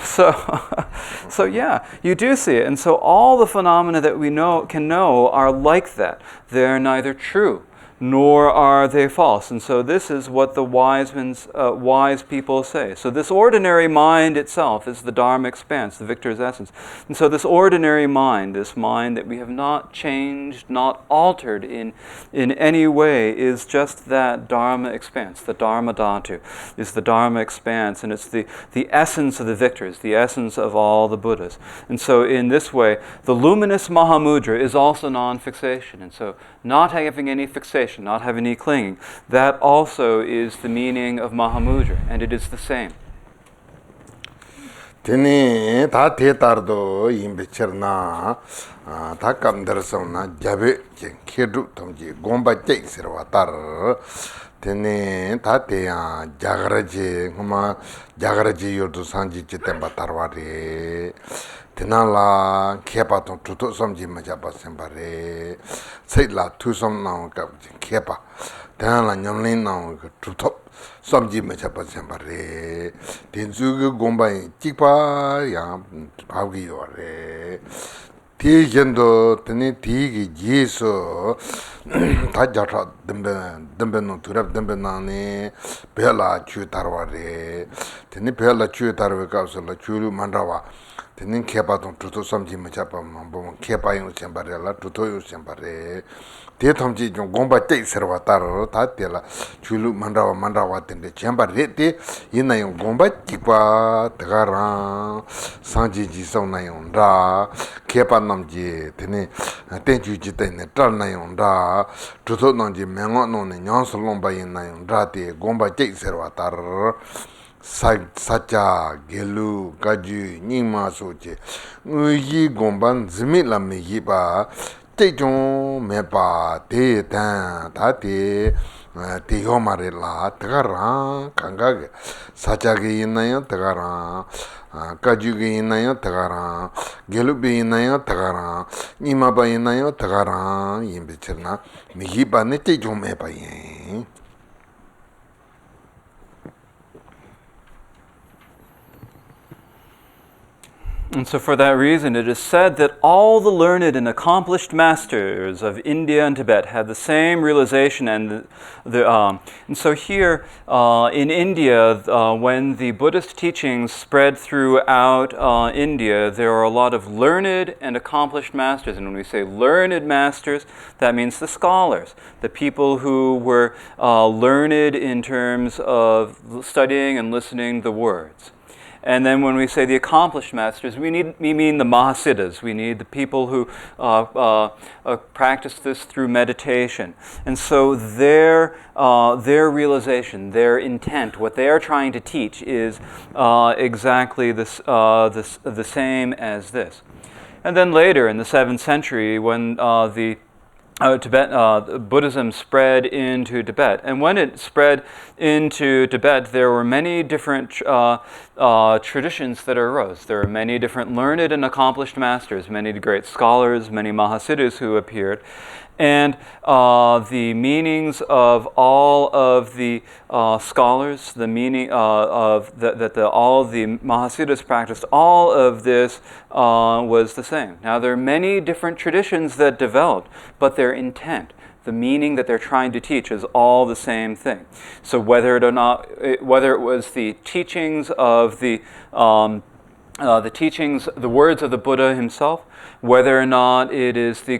So yeah, you do see it. And so all the phenomena that we can know are like that. They're neither true nor are they false. And so this is what the wise people say. So this ordinary mind itself is the Dharma expanse, the victor's essence. And so this ordinary mind, this mind that we have not changed, not altered in any way, is just that Dharma expanse. The Dharma Dhatu is the Dharma expanse, and it's the essence of the victors, the essence of all the Buddhas. And so in this way, the luminous Mahamudra is also non-fixation. And so not having any fixation, not having any clinging, that also is the meaning of Mahamudra, and it is the same. Tene ta te tardo imbecherna ta kamdarsona jabe kedu tomji gomba jek sirwatar tene ta te jagaraje huma jagaraje yodu sanji chitemba tarware tenala kepa ton tuto somji majaba sembare seitla tu som na ka kepa tenala nyamlin na tuto somji majaba sembare tenzu gomba chikpa ya bawgi yore ti jendo tene ti gi jeso ta jata dembe no turab dembe nane bela chu tarware tene bela chu tarwe ka so la chulu mandawa tene kepa ton tuto somji majaba mambo kepa yu sembare la tuto yu sembare te thamji jon gomba te serwa tar ta tela chulu mandawa tende sembare te ina yu gomba tikwa tagara sanji ji sona yu ra kepa namji tene tenju ji tene tar na yu ra tuto namji mengo no ne nyans lomba ina yu ra te gomba te serwa tar sacha gelu kaju nima soche uyi gomban zimi la me yiba te jong me pa te tan ta te yomare la tagara kanga sacha ge inaya tagara kaju ge inaya tagara gelu be inaya tagara nima ba inaya tagara yimbichirna me yiba ne te jong me pa yin. And so for that reason, it is said that all the learned and accomplished masters of India and Tibet had the same realization. And so here in India, when the Buddhist teachings spread throughout India, there are a lot of learned and accomplished masters. And when we say learned masters, that means the scholars, the people who were learned in terms of studying and listening the words. And then when we say the accomplished masters, we mean the Mahasiddhas. We need the people who practice this through meditation. And so their realization, their intent, what they are trying to teach is exactly the same as this. And then later in the 7th century, when the Buddhism spread into Tibet. And when it spread into Tibet, there were many different traditions that arose. There were many different learned and accomplished masters, many great scholars, many mahasiddhas who appeared. And the meanings of all of the scholars, the meaning of all of the mahasiddhas practiced, all of this was the same. Now there are many different traditions that developed, but their intent, the meaning that they're trying to teach, is all the same thing. So whether it was the teachings of the words of the Buddha himself, whether or not it is the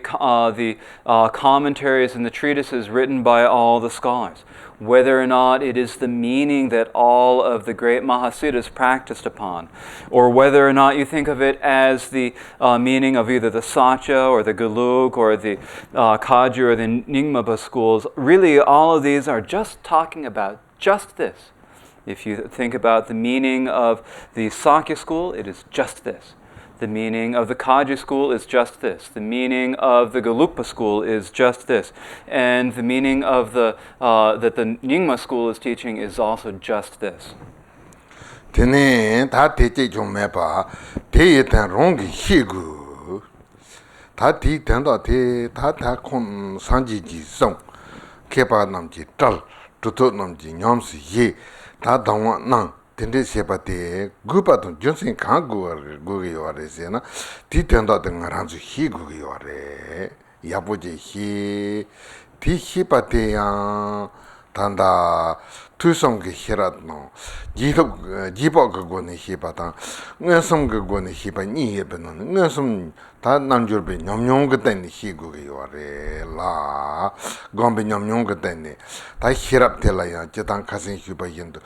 commentaries and the treatises written by all the scholars, whether or not it is the meaning that all of the great mahasiddhas practiced upon, or whether or not you think of it as the meaning of either the Satya or the Gelug or the Kagyu or the Nyingma schools, really all of these are just talking about just this. If you think about the meaning of the Sakya school, it is just this. The meaning of the Kagyu school is just this. The meaning of the Gelugpa school is just this. And the meaning of that the Nyingma school is teaching is also just this. Tene ta teche jong mepa te yetan rongi higu ta ti tendo te ta kon sanji ji song kepa namji tal tuto namji nyamsi ye ta dangwa nang tende sepa te gupa ton junsin kan gugi yore se na ti tendo te ngaranzu hi gugi yore yapo je hi ti hi pa te yang tanda 투성 그 히라노 지보 그거는 히바다 응섬 그거는 히바 니에베는 응섬 다 남줄베 냠뇽 그때는 히고게 요래 라 gombe 냠뇽 그때는 다 히랍텔라야 제단 가신 히바 인도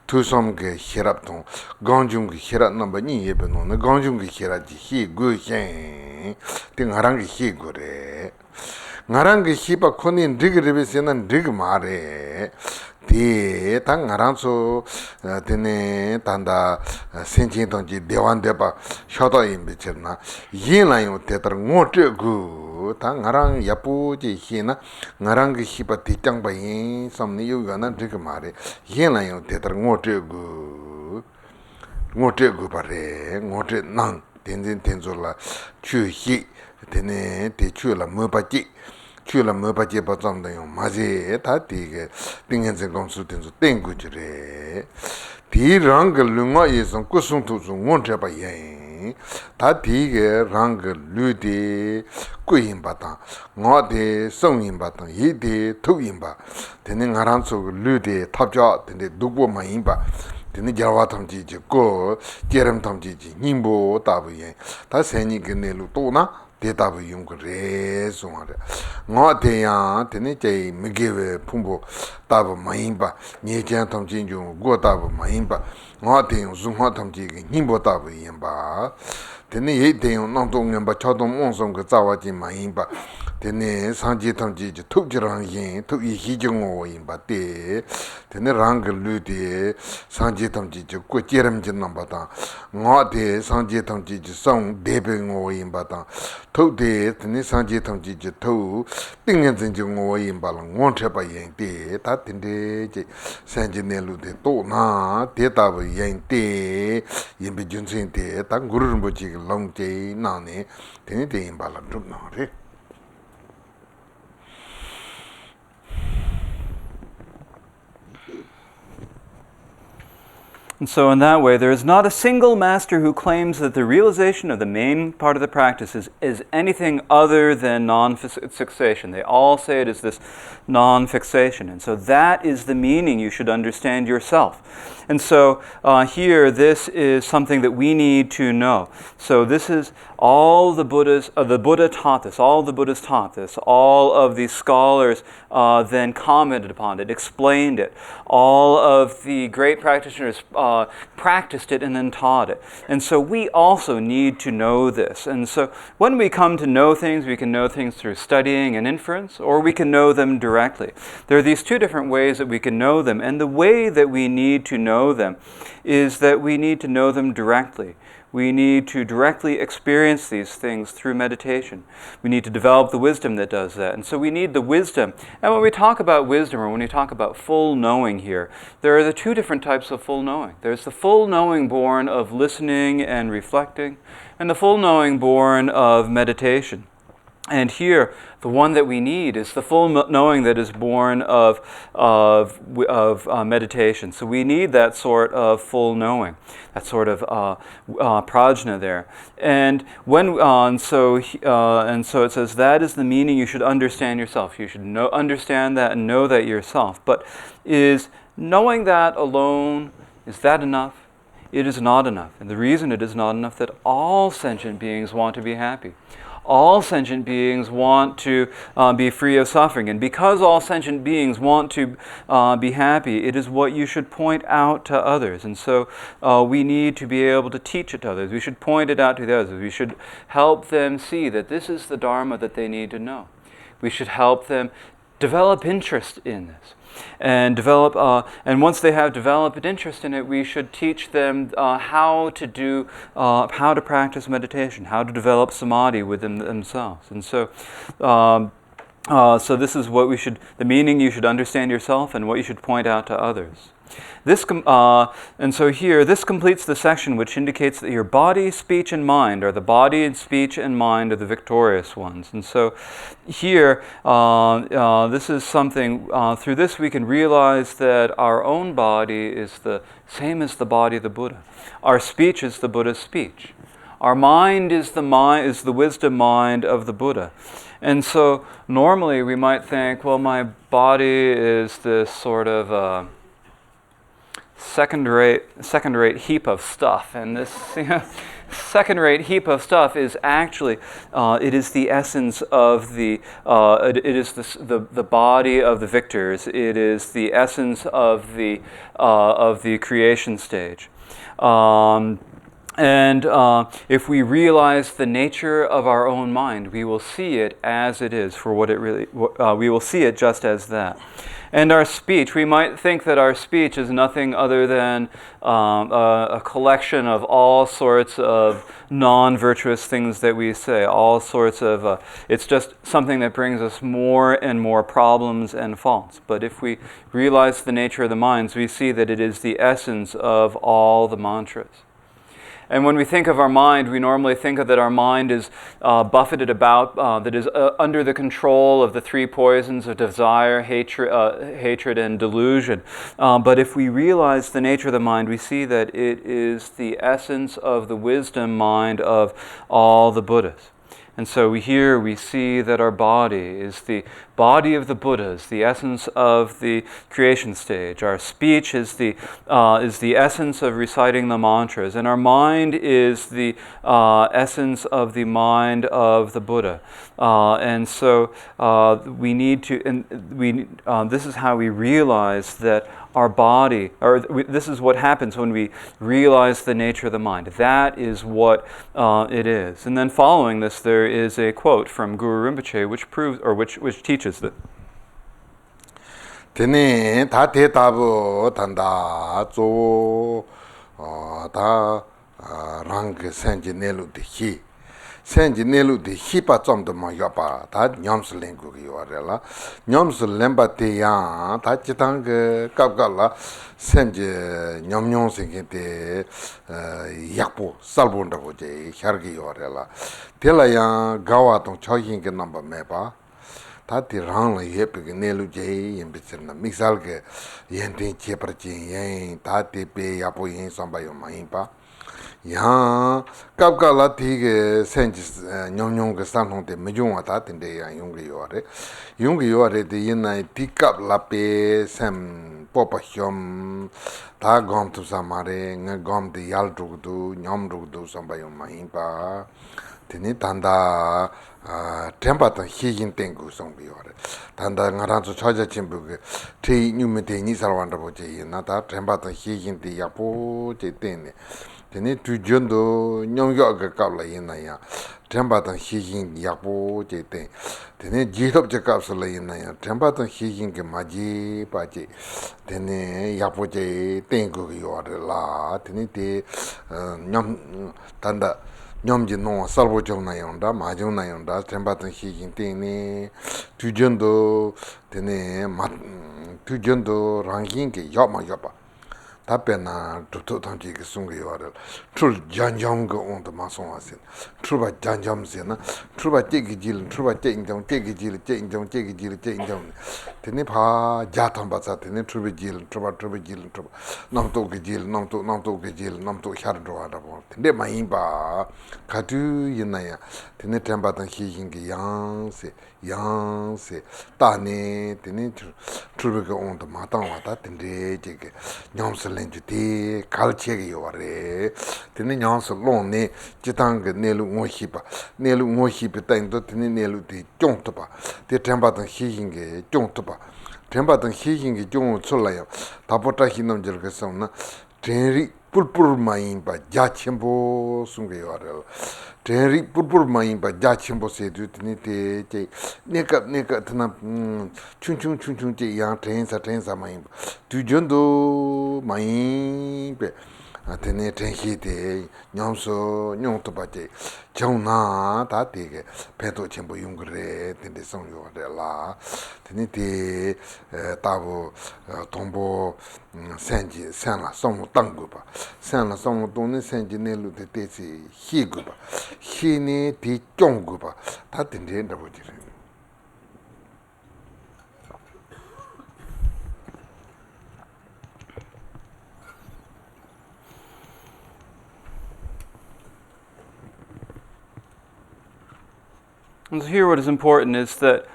투성 그 히랍동 강중 그 히랍 넘버 니에베는 강중 그 히라지 히고셴 띵하랑 그 히고래 나랑 그 히바 코닌 리그르베스는 리그 말에 디 당가랑소 데네 단다 센진동지 대완대바 셔도인 비쳤나 이라요 대들 못고 당가랑 야부지 히나 나랑 그 히바 뒷장바인 섬니 요가나 지금 말에 이라요 대들 못고 바래 못에 난 된진 된줄라 주히 데네 대추라 뭐바지 추라 뭐바지 바zam다요 마제 다디게 띵현생 공수된서 땡구지래 디랑글 룽아예선 꾸승투중 원제바예 다디게 랑글 류디 꾸임바다 ngode 성임바다 이디 투임바 되는 가란소 류디 탑자 되는 누구 마임바 되는 자와 탐지지 고 제름 탐지지 님보 다부예 다 세니 그네로 또나 대답을 용거래 송하래 ngode 되는 제 미게베 풍부 답을 마임바 니장 탐지 중 고답을 마임바 ngode 중화 탐지기 님보 답을 임바 되는 예대용 남동년바 차동 원성 그 자와지 마임바 되는 상지 탐지 툭지랑 yin 툭이 희정오 임바데 되는 랑글루데 상지 탐지 고제름지 넘바다 ngode 상지 탐지 성 대병오 임바다 툭데 되는 상지 탐지 툭 띵년진정오 임바랑 원체바yen데 다 된데 산지넬루데 또나 대답을 yen데 임비준신데 당 구르는 뭐지 롱제 나네 되는 데 임발라 좀 나래 And so in that way, there is not a single master who claims that the realization of the main part of the practice is anything other than non-fixation. They all say it is this non-fixation. And so that is the meaning you should understand yourself. And so here, this is something that we need to know. So this is all the Buddhas, the Buddha taught this, all the Buddhas taught this, all of the scholars then commented upon it, explained it. All of the great practitioners practiced it and then taught it. And so we also need to know this. And so when we come to know things, we can know things through studying and inference, or we can know them directly. There are these two different ways that we can know them, and the way that we need to know them is that we need to know them directly. We need to directly experience these things through meditation. We need to develop the wisdom that does that. And so we need the wisdom. And when we talk about wisdom, or when we talk about full knowing here, there are the two different types of full knowing. There's the full knowing born of listening and reflecting, and the full knowing born of meditation. And here, the one that we need is the full knowing that is born of meditation. So we need that sort of full knowing, that sort of prajna there. And when so it says that is the meaning you should understand yourself. You should understand that and know that yourself. But is knowing that alone, is that enough? It is not enough. And the reason it is not enough that all sentient beings want to be happy. All sentient beings want to be free of suffering. And because all sentient beings want to be happy, it is what you should point out to others. And so we need to be able to teach it to others. We should point it out to the others. We should help them see that this is the Dharma that they need to know. We should help them develop interest in this. And and once they have developed an interest in it, we should teach them how to practice meditation, how to develop samadhi within themselves. And so, so this is what the meaning you should understand yourself and what you should point out to others. And so here, this completes the section which indicates that your body, speech, and mind, or the body and speech and mind are the victorious ones. And so here, this is something, through this we can realize that our own body is the same as the body of the Buddha. Our speech is the Buddha's speech. Our mind is the wisdom mind of the Buddha. And so normally we might think, well, my body is this sort of second-rate heap of stuff, and this second-rate heap of stuff is actually it is the essence of the the body of the victors. It is the essence of the creation stage. And if we realize the nature of our own mind, we will see it as it is, for what it really. We will see it just as that. And our speech, we might think that our speech is nothing other than a collection of all sorts of non-virtuous things that we say, all sorts of, it's just something that brings us more and more problems and faults. But if we realize the nature of the minds, we see that it is the essence of all the mantras. And when we think of our mind, we normally think of that our mind is buffeted about, that is under the control of the three poisons of desire, hatred, and delusion. But if we realize the nature of the mind, we see that it is the essence of the wisdom mind of all the Buddhas. And so here we see that our body is the body of the Buddhas, the essence of the creation stage. Our speech is the essence of reciting the mantras, and our mind is the essence of the mind of the Buddha. And so we need to, this is how we realize that our body, this is what happens when we realize the nature of the mind. That is what it is. And then following this, there is a quote from Guru Rinpoche which proves, or which teaches that. Tene ta te tabu tanda zo ta rang senji nelu de hi. Senji nelu de hi pa zom de ma yo pa ta nyom se len gu yo re la. Nyom se len ba te ya ta chitang ge kap ga la senji nyom nyom se ge de yakpo salbon da bo je char ge yo re la. Te la ya gawa tong chogyam ge number me ba. Tati rang la yepe ke nelu jay yin bichirna mixal ke yen ting che parchin yen tati pe yapo yin samba yo ma yin pa yan kapka la ti ke senji nyong nyong ke san hong te me jungwa ta tinte yan yungi yo re te yin na ti kap la pe sem popa hyom ta gom tu samare nga gom te yal rukdu nyom rukdu samba yo ma yin pa teni tanda tempa tang higin tengu songbi yore. Tanda ngaranzu choja chimbu ke te nyume te ni sarwanda bo che yin na ta tempa tang higin te yapo che tenne. Teni tu jondo nyongyo ke kapla yin na ya tempa tang higin yapo che ten. Teni jihop che kapsula yin na ya tempa tang higin ke maji pa che. Teni yapo che tengu yore la. Teni te nyam tanda nyamji no salvo chong na yonda majong na yonda tempa tang higin teni tujondo teni tujondo rangin ke yopma yopa tape na tuto tangji ke sungi yore trul janjam ke onda ma songwa sin truba janjam sin na truba cheki jil truba cheki jil teni pa jatang batsa teni truba jil truba jil truba namto ke jil namto hyar drowa rabo tende ma yinpa katu yinaya teni tempa tang higin ke yang se tani teni truba ke onda ma tangwa ta tende cheke nyamsa lenju te kal cheke yore teni nyamsa long ne jitang ke nelu ngo hipa tangdo teni nelu te chong topa te tempa tang higin ke chong topa tempa tang higin ke chong chula ya tapota hinam jil ke song na tenri pulpul ma yinpa ja chenpo sunga yore tenri pulpul ma yinpa ja chenpo se tu teni te che neka tena chung che yang tensa ma yinpa tu jondo ma yinpa teni tenhi te nyamso nyong topa che chong na ta te ke peto chenpo yung re teni song yore la teni te tabo tongpo senji senla songmo tanggu pa senla songmo tongni senji nelu te te si hi gu pa hi ni ti chong gu pa ta teni rabo jire. And so here what is important is that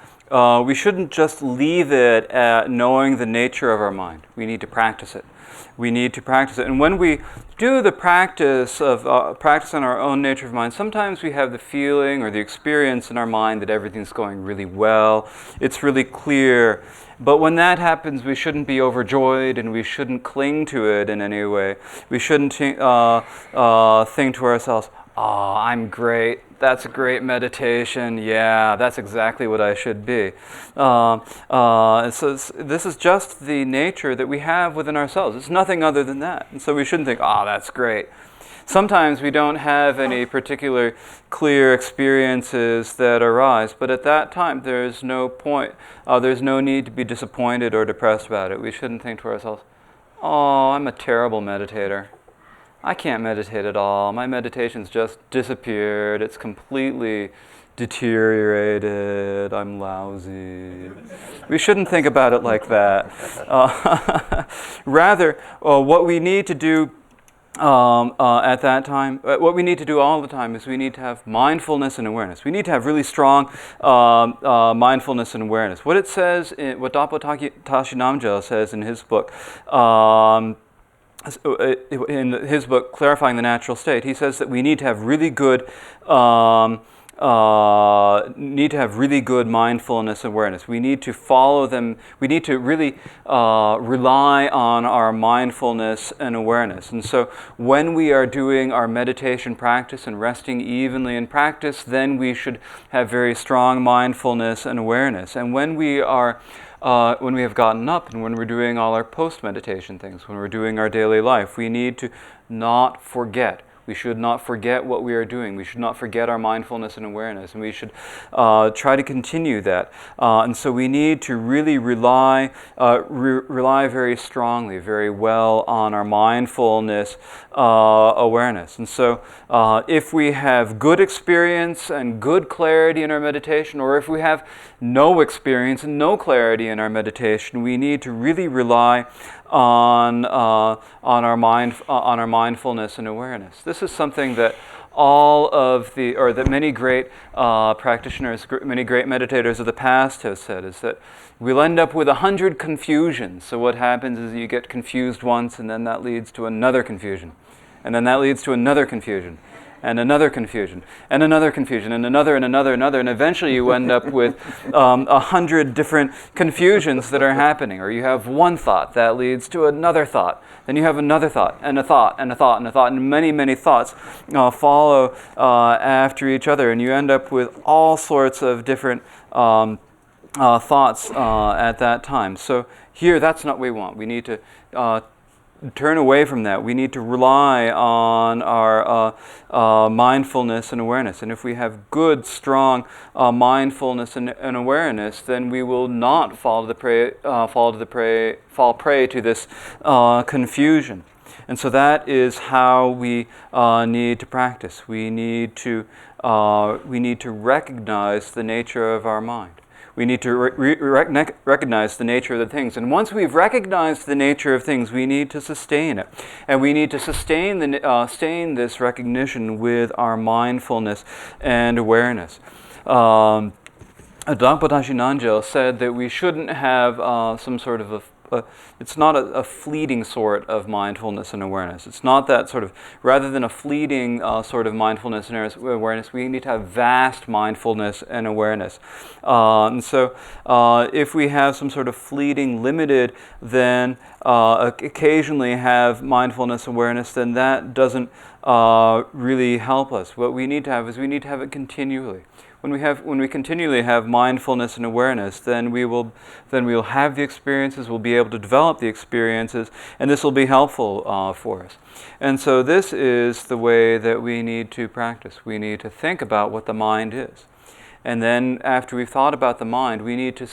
we shouldn't just leave it at knowing the nature of our mind. We need to practice it. We need to practice it. And when we do the practice of practice on our own nature of mind, sometimes we have the feeling or the experience in our mind that everything's going really well. It's really clear. But when that happens, we shouldn't be overjoyed and we shouldn't cling to it in any way. We shouldn't think to ourselves, "Oh, I'm great. That's a great meditation. Yeah, that's exactly what I should be." So this is just the nature that we have within ourselves. It's nothing other than that. And so we shouldn't think, "Oh, that's great." Sometimes we don't have any particular clear experiences that arise, but at that time there's no point, there's no need to be disappointed or depressed about it. We shouldn't think to ourselves, "Oh, I'm a terrible meditator. I can't meditate at all. My meditation's just disappeared. It's completely deteriorated. I'm lousy." We shouldn't think about it like that. Rather, what we need to do at that time, what we need to do all the time is we need to have mindfulness and awareness. We need to have really strong mindfulness and awareness. What it says, what Dapo Tashi Namgyal says in his book, Clarifying the Natural State, he says that we need to have really good mindfulness awareness. We need to follow them. We need to really rely on our mindfulness and awareness. And so when we are doing our meditation practice and resting evenly in practice, then we should have very strong mindfulness and awareness. And when we have gotten up and when we're doing all our post-meditation things, when we're doing our daily life, we need to not forget. We should not forget what we are doing. We should not forget our mindfulness and awareness, and we should try to continue that. And so we need to really rely very strongly, very well on our mindfulness awareness. And so if we have good experience and good clarity in our meditation, or if we have no experience and no clarity in our meditation, we need to really rely on our mindfulness and awareness. This is something that that many great practitioners, many great meditators of the past have said, is that we'll end up with 100 confusions. So what happens is you get confused once, and then that leads to another confusion, and then that leads to another confusion. and another confusion, and another confusion, and another, and another, and eventually you end up with 100 different confusions that are happening. Or you have one thought that leads to another thought, then you have another thought, and a thought, and a thought, and a thought, and many, many thoughts follow after each other, and you end up with all sorts of different thoughts at that time. So here, that's not what we want. We need to turn away from that. We need to rely on our mindfulness and awareness. And if we have good, strong mindfulness and awareness, then we will not fall prey to this confusion. And so that is how we need to practice. We need to recognize the nature of our mind. We need to recognize the nature of the things. And once we've recognized the nature of things, we need to sustain it. And we need to sustain this recognition with our mindfulness and awareness. Dangpa Tashi Nanjel said that we shouldn't have some sort of it's not a fleeting sort of mindfulness and awareness. It's not that sort of, rather than a fleeting sort of mindfulness and awareness, we need to have vast mindfulness and awareness. And so if we have some sort of fleeting, limited, then occasionally have mindfulness awareness, then that doesn't really help us. What we need to have is we need to have it continually. When we continually have mindfulness and awareness, then we'll have the experiences, we'll be able to develop the experiences, and this will be helpful for us. And so this is the way that we need to practice. We need to think about what the mind is. And then after we've thought about the mind, we need to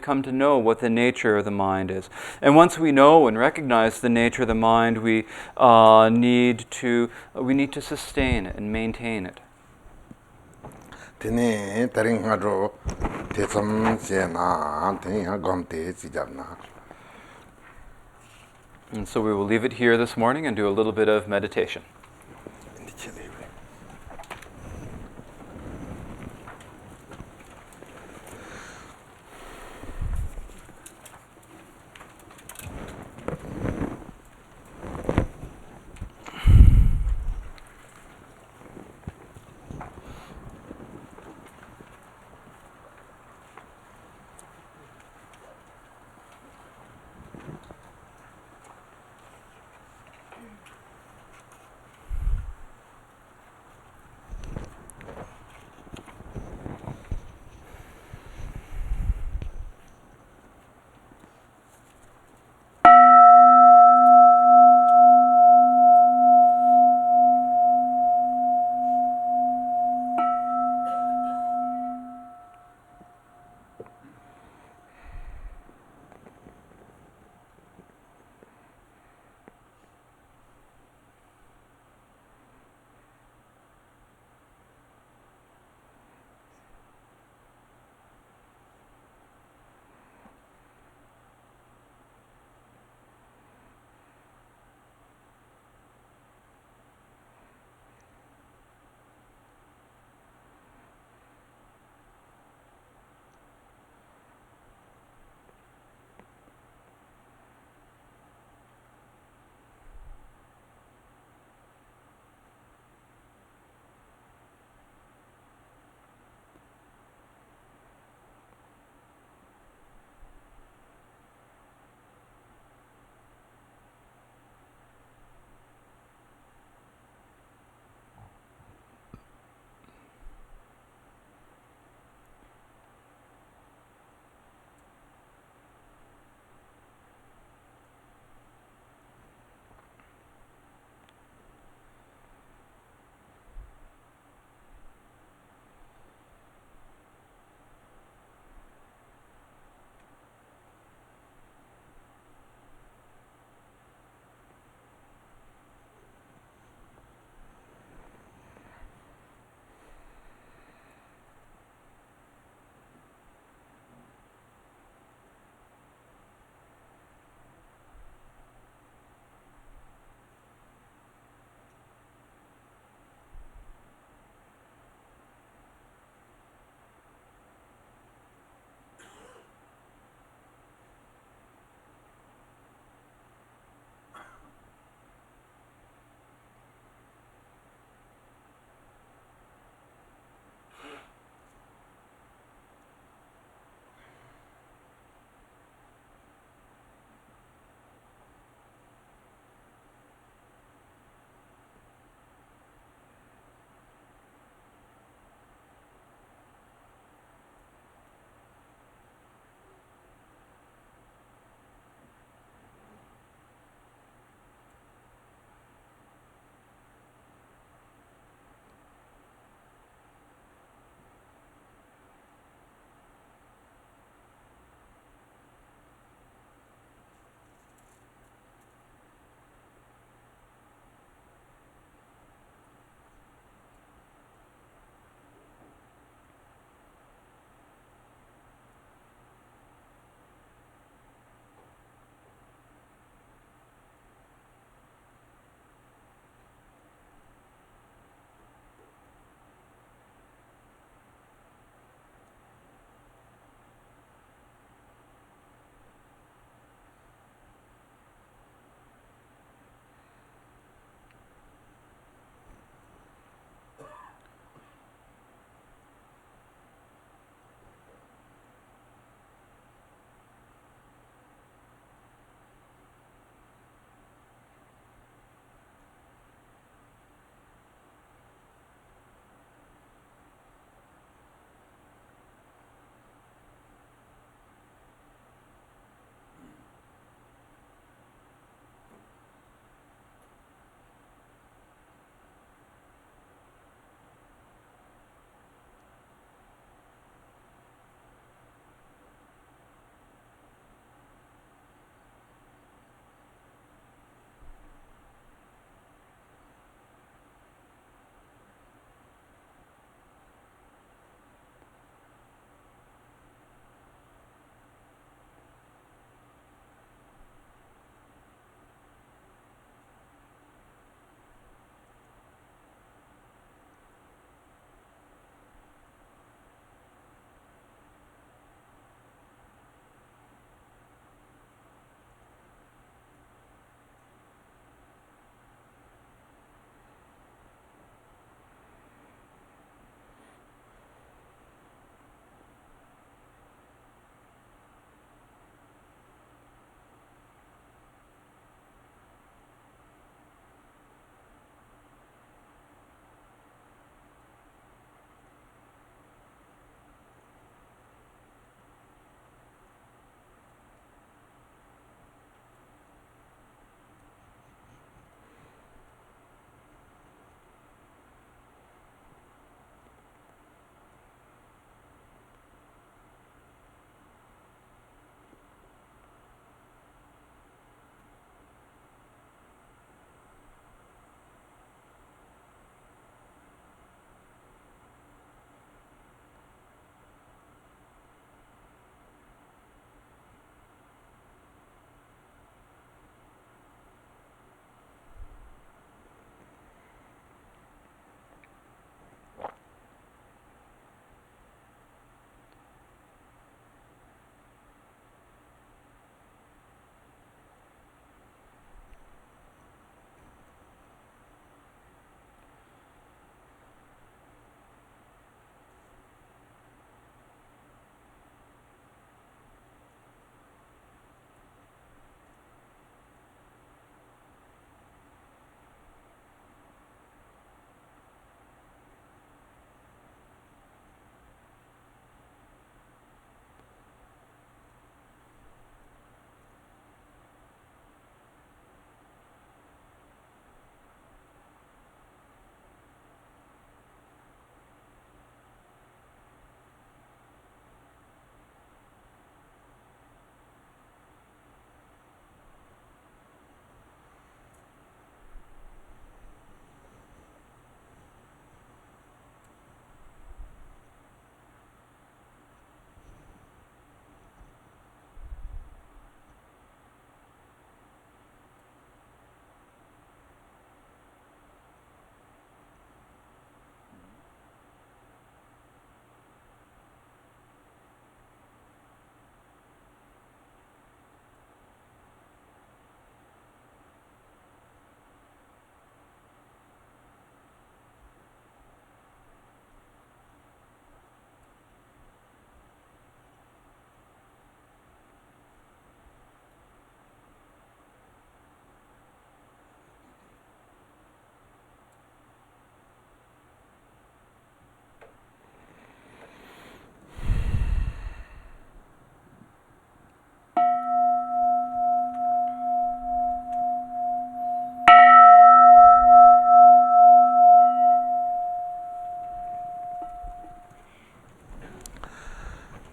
come to know what the nature of the mind is. And once we know and recognize the nature of the mind, we need to sustain it and maintain it. Tene taring haro te sam se na tene ha gom te si jab na. And so we will leave it here this morning and do a little bit of meditation.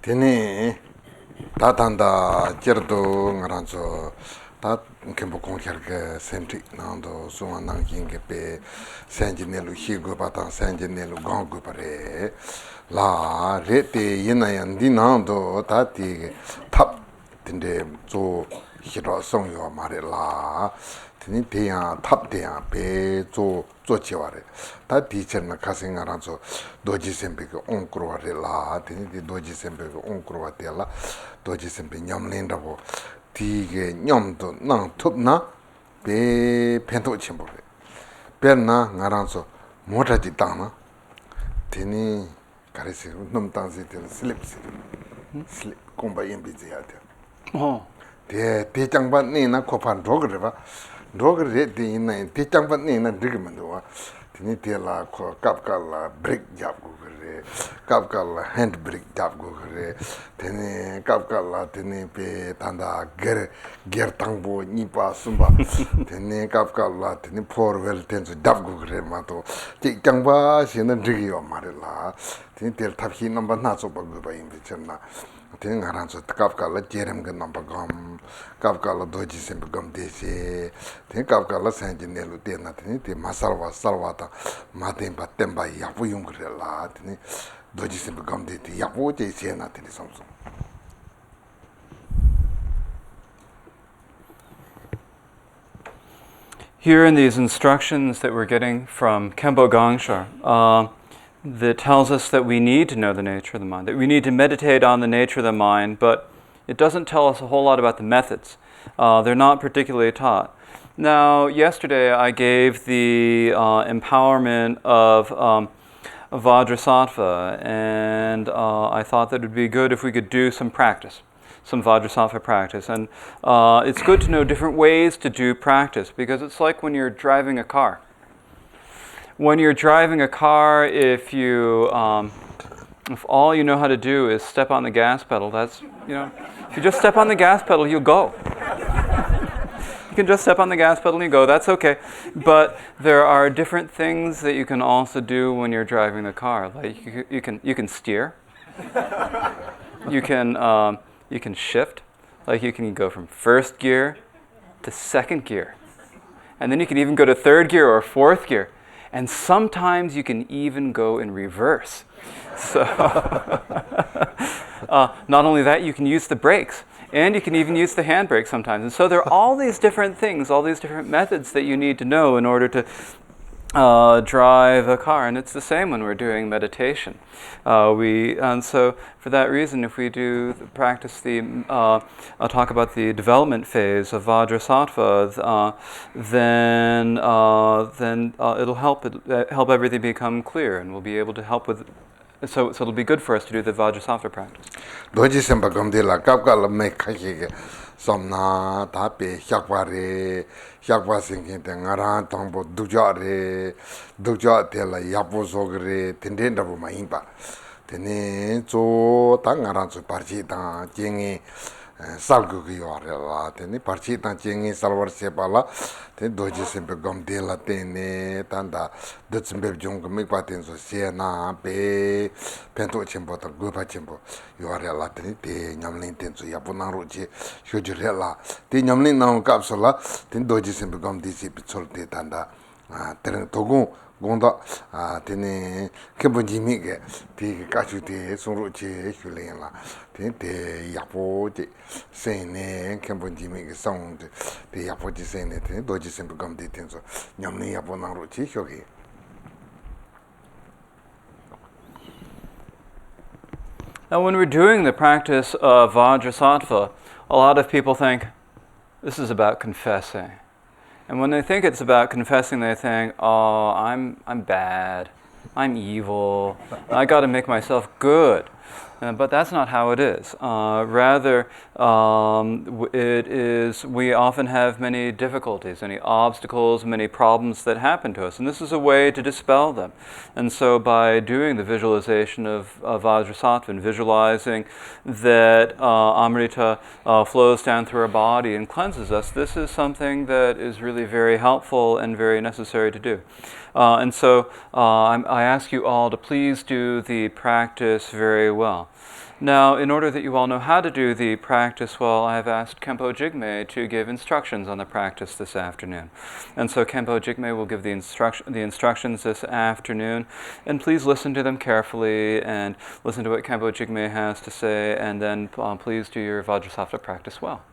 Tene tatanda jerdo ngaranzo tat Khenpo Gangshar ke sentri nando suma nangking ke pe sanjinelu higo patang sanjinelu gangu pare la rete yinayan di nando tati tap tende zo hiro songyo mare la tene teya tap teya pe zo chiware ta teacher na kasi ngaranzo doji sempe ke onkro ware la tene di doji sempe ke onkro wate la doji sempe nyamlen rabo ti게 냠도 나 톱나 배 펜토 침보래 배나 나랑서 모자지 땅나 되니 가르치 넘당시 될 슬립스 슬립 공부에 비지야 돼. 대장반 내나 코판 로그래 봐. 로그래 되는 대장반 내나 드기면도 와. 되니 될라 코 갑갈라 브레이크 잡고 그래. 갑갈라 핸드 브레이크 잡고 그래. 되니 갑갈라 되니 배 단다 게르탕보 니파 숨바. 되니 갑갈라 되니 포르웰 텐스 잡고 그래 마도. 대장바 신은 드기요 말이라. 되니 될 탑히 넘버 나서 보고 봐 임비잖아. Then Haranso Kafkala Jerem Ganambagam, Kafkala Doji Sempagam Desi, then Kafkala Sanjinelu Denatini, Masalva Salvata, Martin Patemba Yapu Yungrela, Doji Sempagam de Yapu Jena Samsung. Here in these instructions that we're getting from Khenpo Gangshar, that tells us that we need to know the nature of the mind, that we need to meditate on the nature of the mind, but it doesn't tell us a whole lot about the methods. They're not particularly taught. Now, yesterday I gave the empowerment of Vajrasattva, and I thought that it would be good if we could do some practice, some Vajrasattva practice. And it's good to know different ways to do practice, because it's like when you're driving a car. When you're driving a car, if all you know how to do is step on the gas pedal, if you just step on the gas pedal, you'll go. You can just step on the gas pedal and you go, that's okay. But there are different things that you can also do when you're driving the car. Like you can steer. You can shift. Like you can go from first gear to second gear. And then you can even go to third gear or fourth gear. And sometimes you can even go in reverse. So, not only that, you can use the brakes, and you can even use the handbrake sometimes. And so there are all these different things, all these different methods that you need to know in order to drive a car. And it's the same when we're doing meditation. And so for that reason, if we do practice I'll talk about the development phase of Vajrasattva, then it'll help everything become clear, and we'll be able to help with. So it'll be good for us to do the Vajrasattva practice. Doji Sempagam de la Kapkala make Somna Tape Shakware Shakwa Sinking Ngaran Tombo Dujare Duja Tela Yapo Sogre Tendenda Maimba Tene Zo Tangaranzo Parchita Jingi Salgu Yorela Tene Parchita Jingi Salvar Sepala Ten Doji Sempagam de la Tene Tanda Dutsimbe Jung Mikpatenso Siena Be Pento Chimbo Gupa Chimbo Yorela Tene Nyamlin Tenso Yapunaruchi Shujurela Te Nyamlin Nam Capsula Ten Doji Sempagam DC Pizzol de Tanda Togun Gonda Tene Khenpo Jimige Te Kachute Sunruchi Shulena Te Yapo Sene Khenpo Jimige Sound Te Yapo Sene Doji Sempagam de Tenso Nyamlin Yapunaruchi Shogi. Now, when we're doing the practice of Vajrasattva, a lot of people think this is about confessing. And when they think it's about confessing, they think, oh, I'm bad, I'm evil, I got to make myself good. But that's not how it is. Rather, it is, we often have many difficulties, many obstacles, many problems that happen to us. And this is a way to dispel them. And so by doing the visualization of Vajrasattva and visualizing that Amrita flows down through our body and cleanses us, this is something that is really very helpful and very necessary to do. And so I ask you all to please do the practice very well. Now, in order that you all know how to do the practice well, I have asked Khenpo Jigme to give instructions on the practice this afternoon. And so Khenpo Jigme will give the instructions this afternoon, and please listen to them carefully and listen to what Khenpo Jigme has to say, and then please do your Vajrasattva practice well.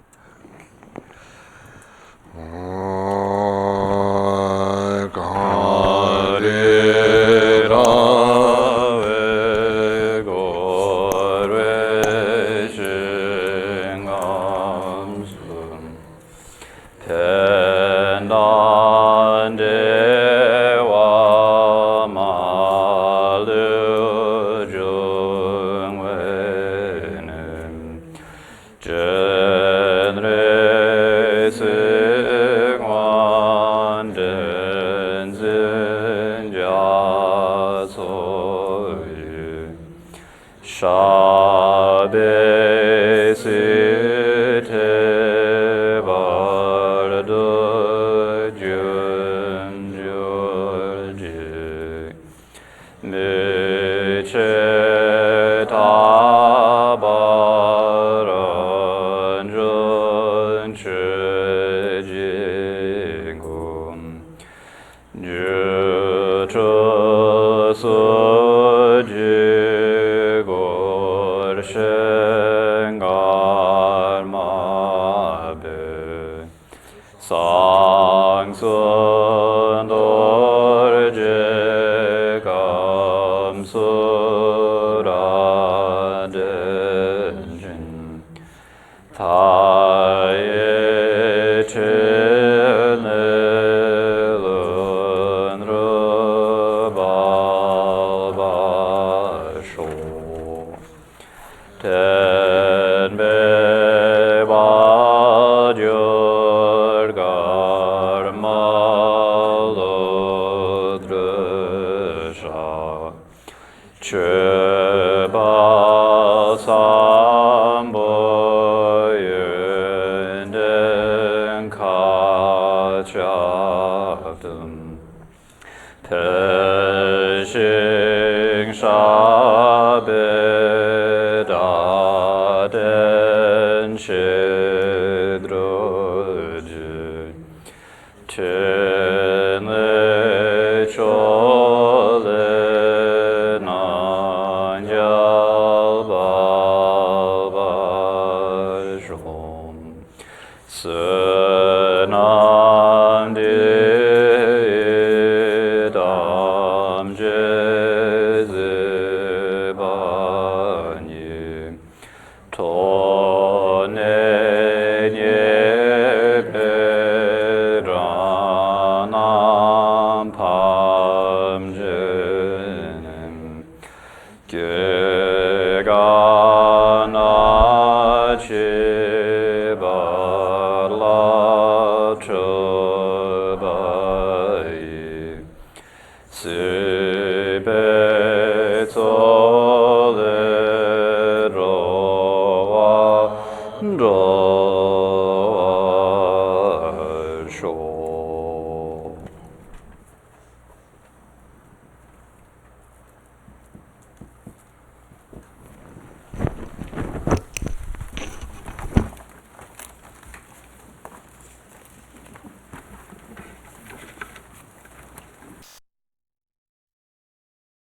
Ro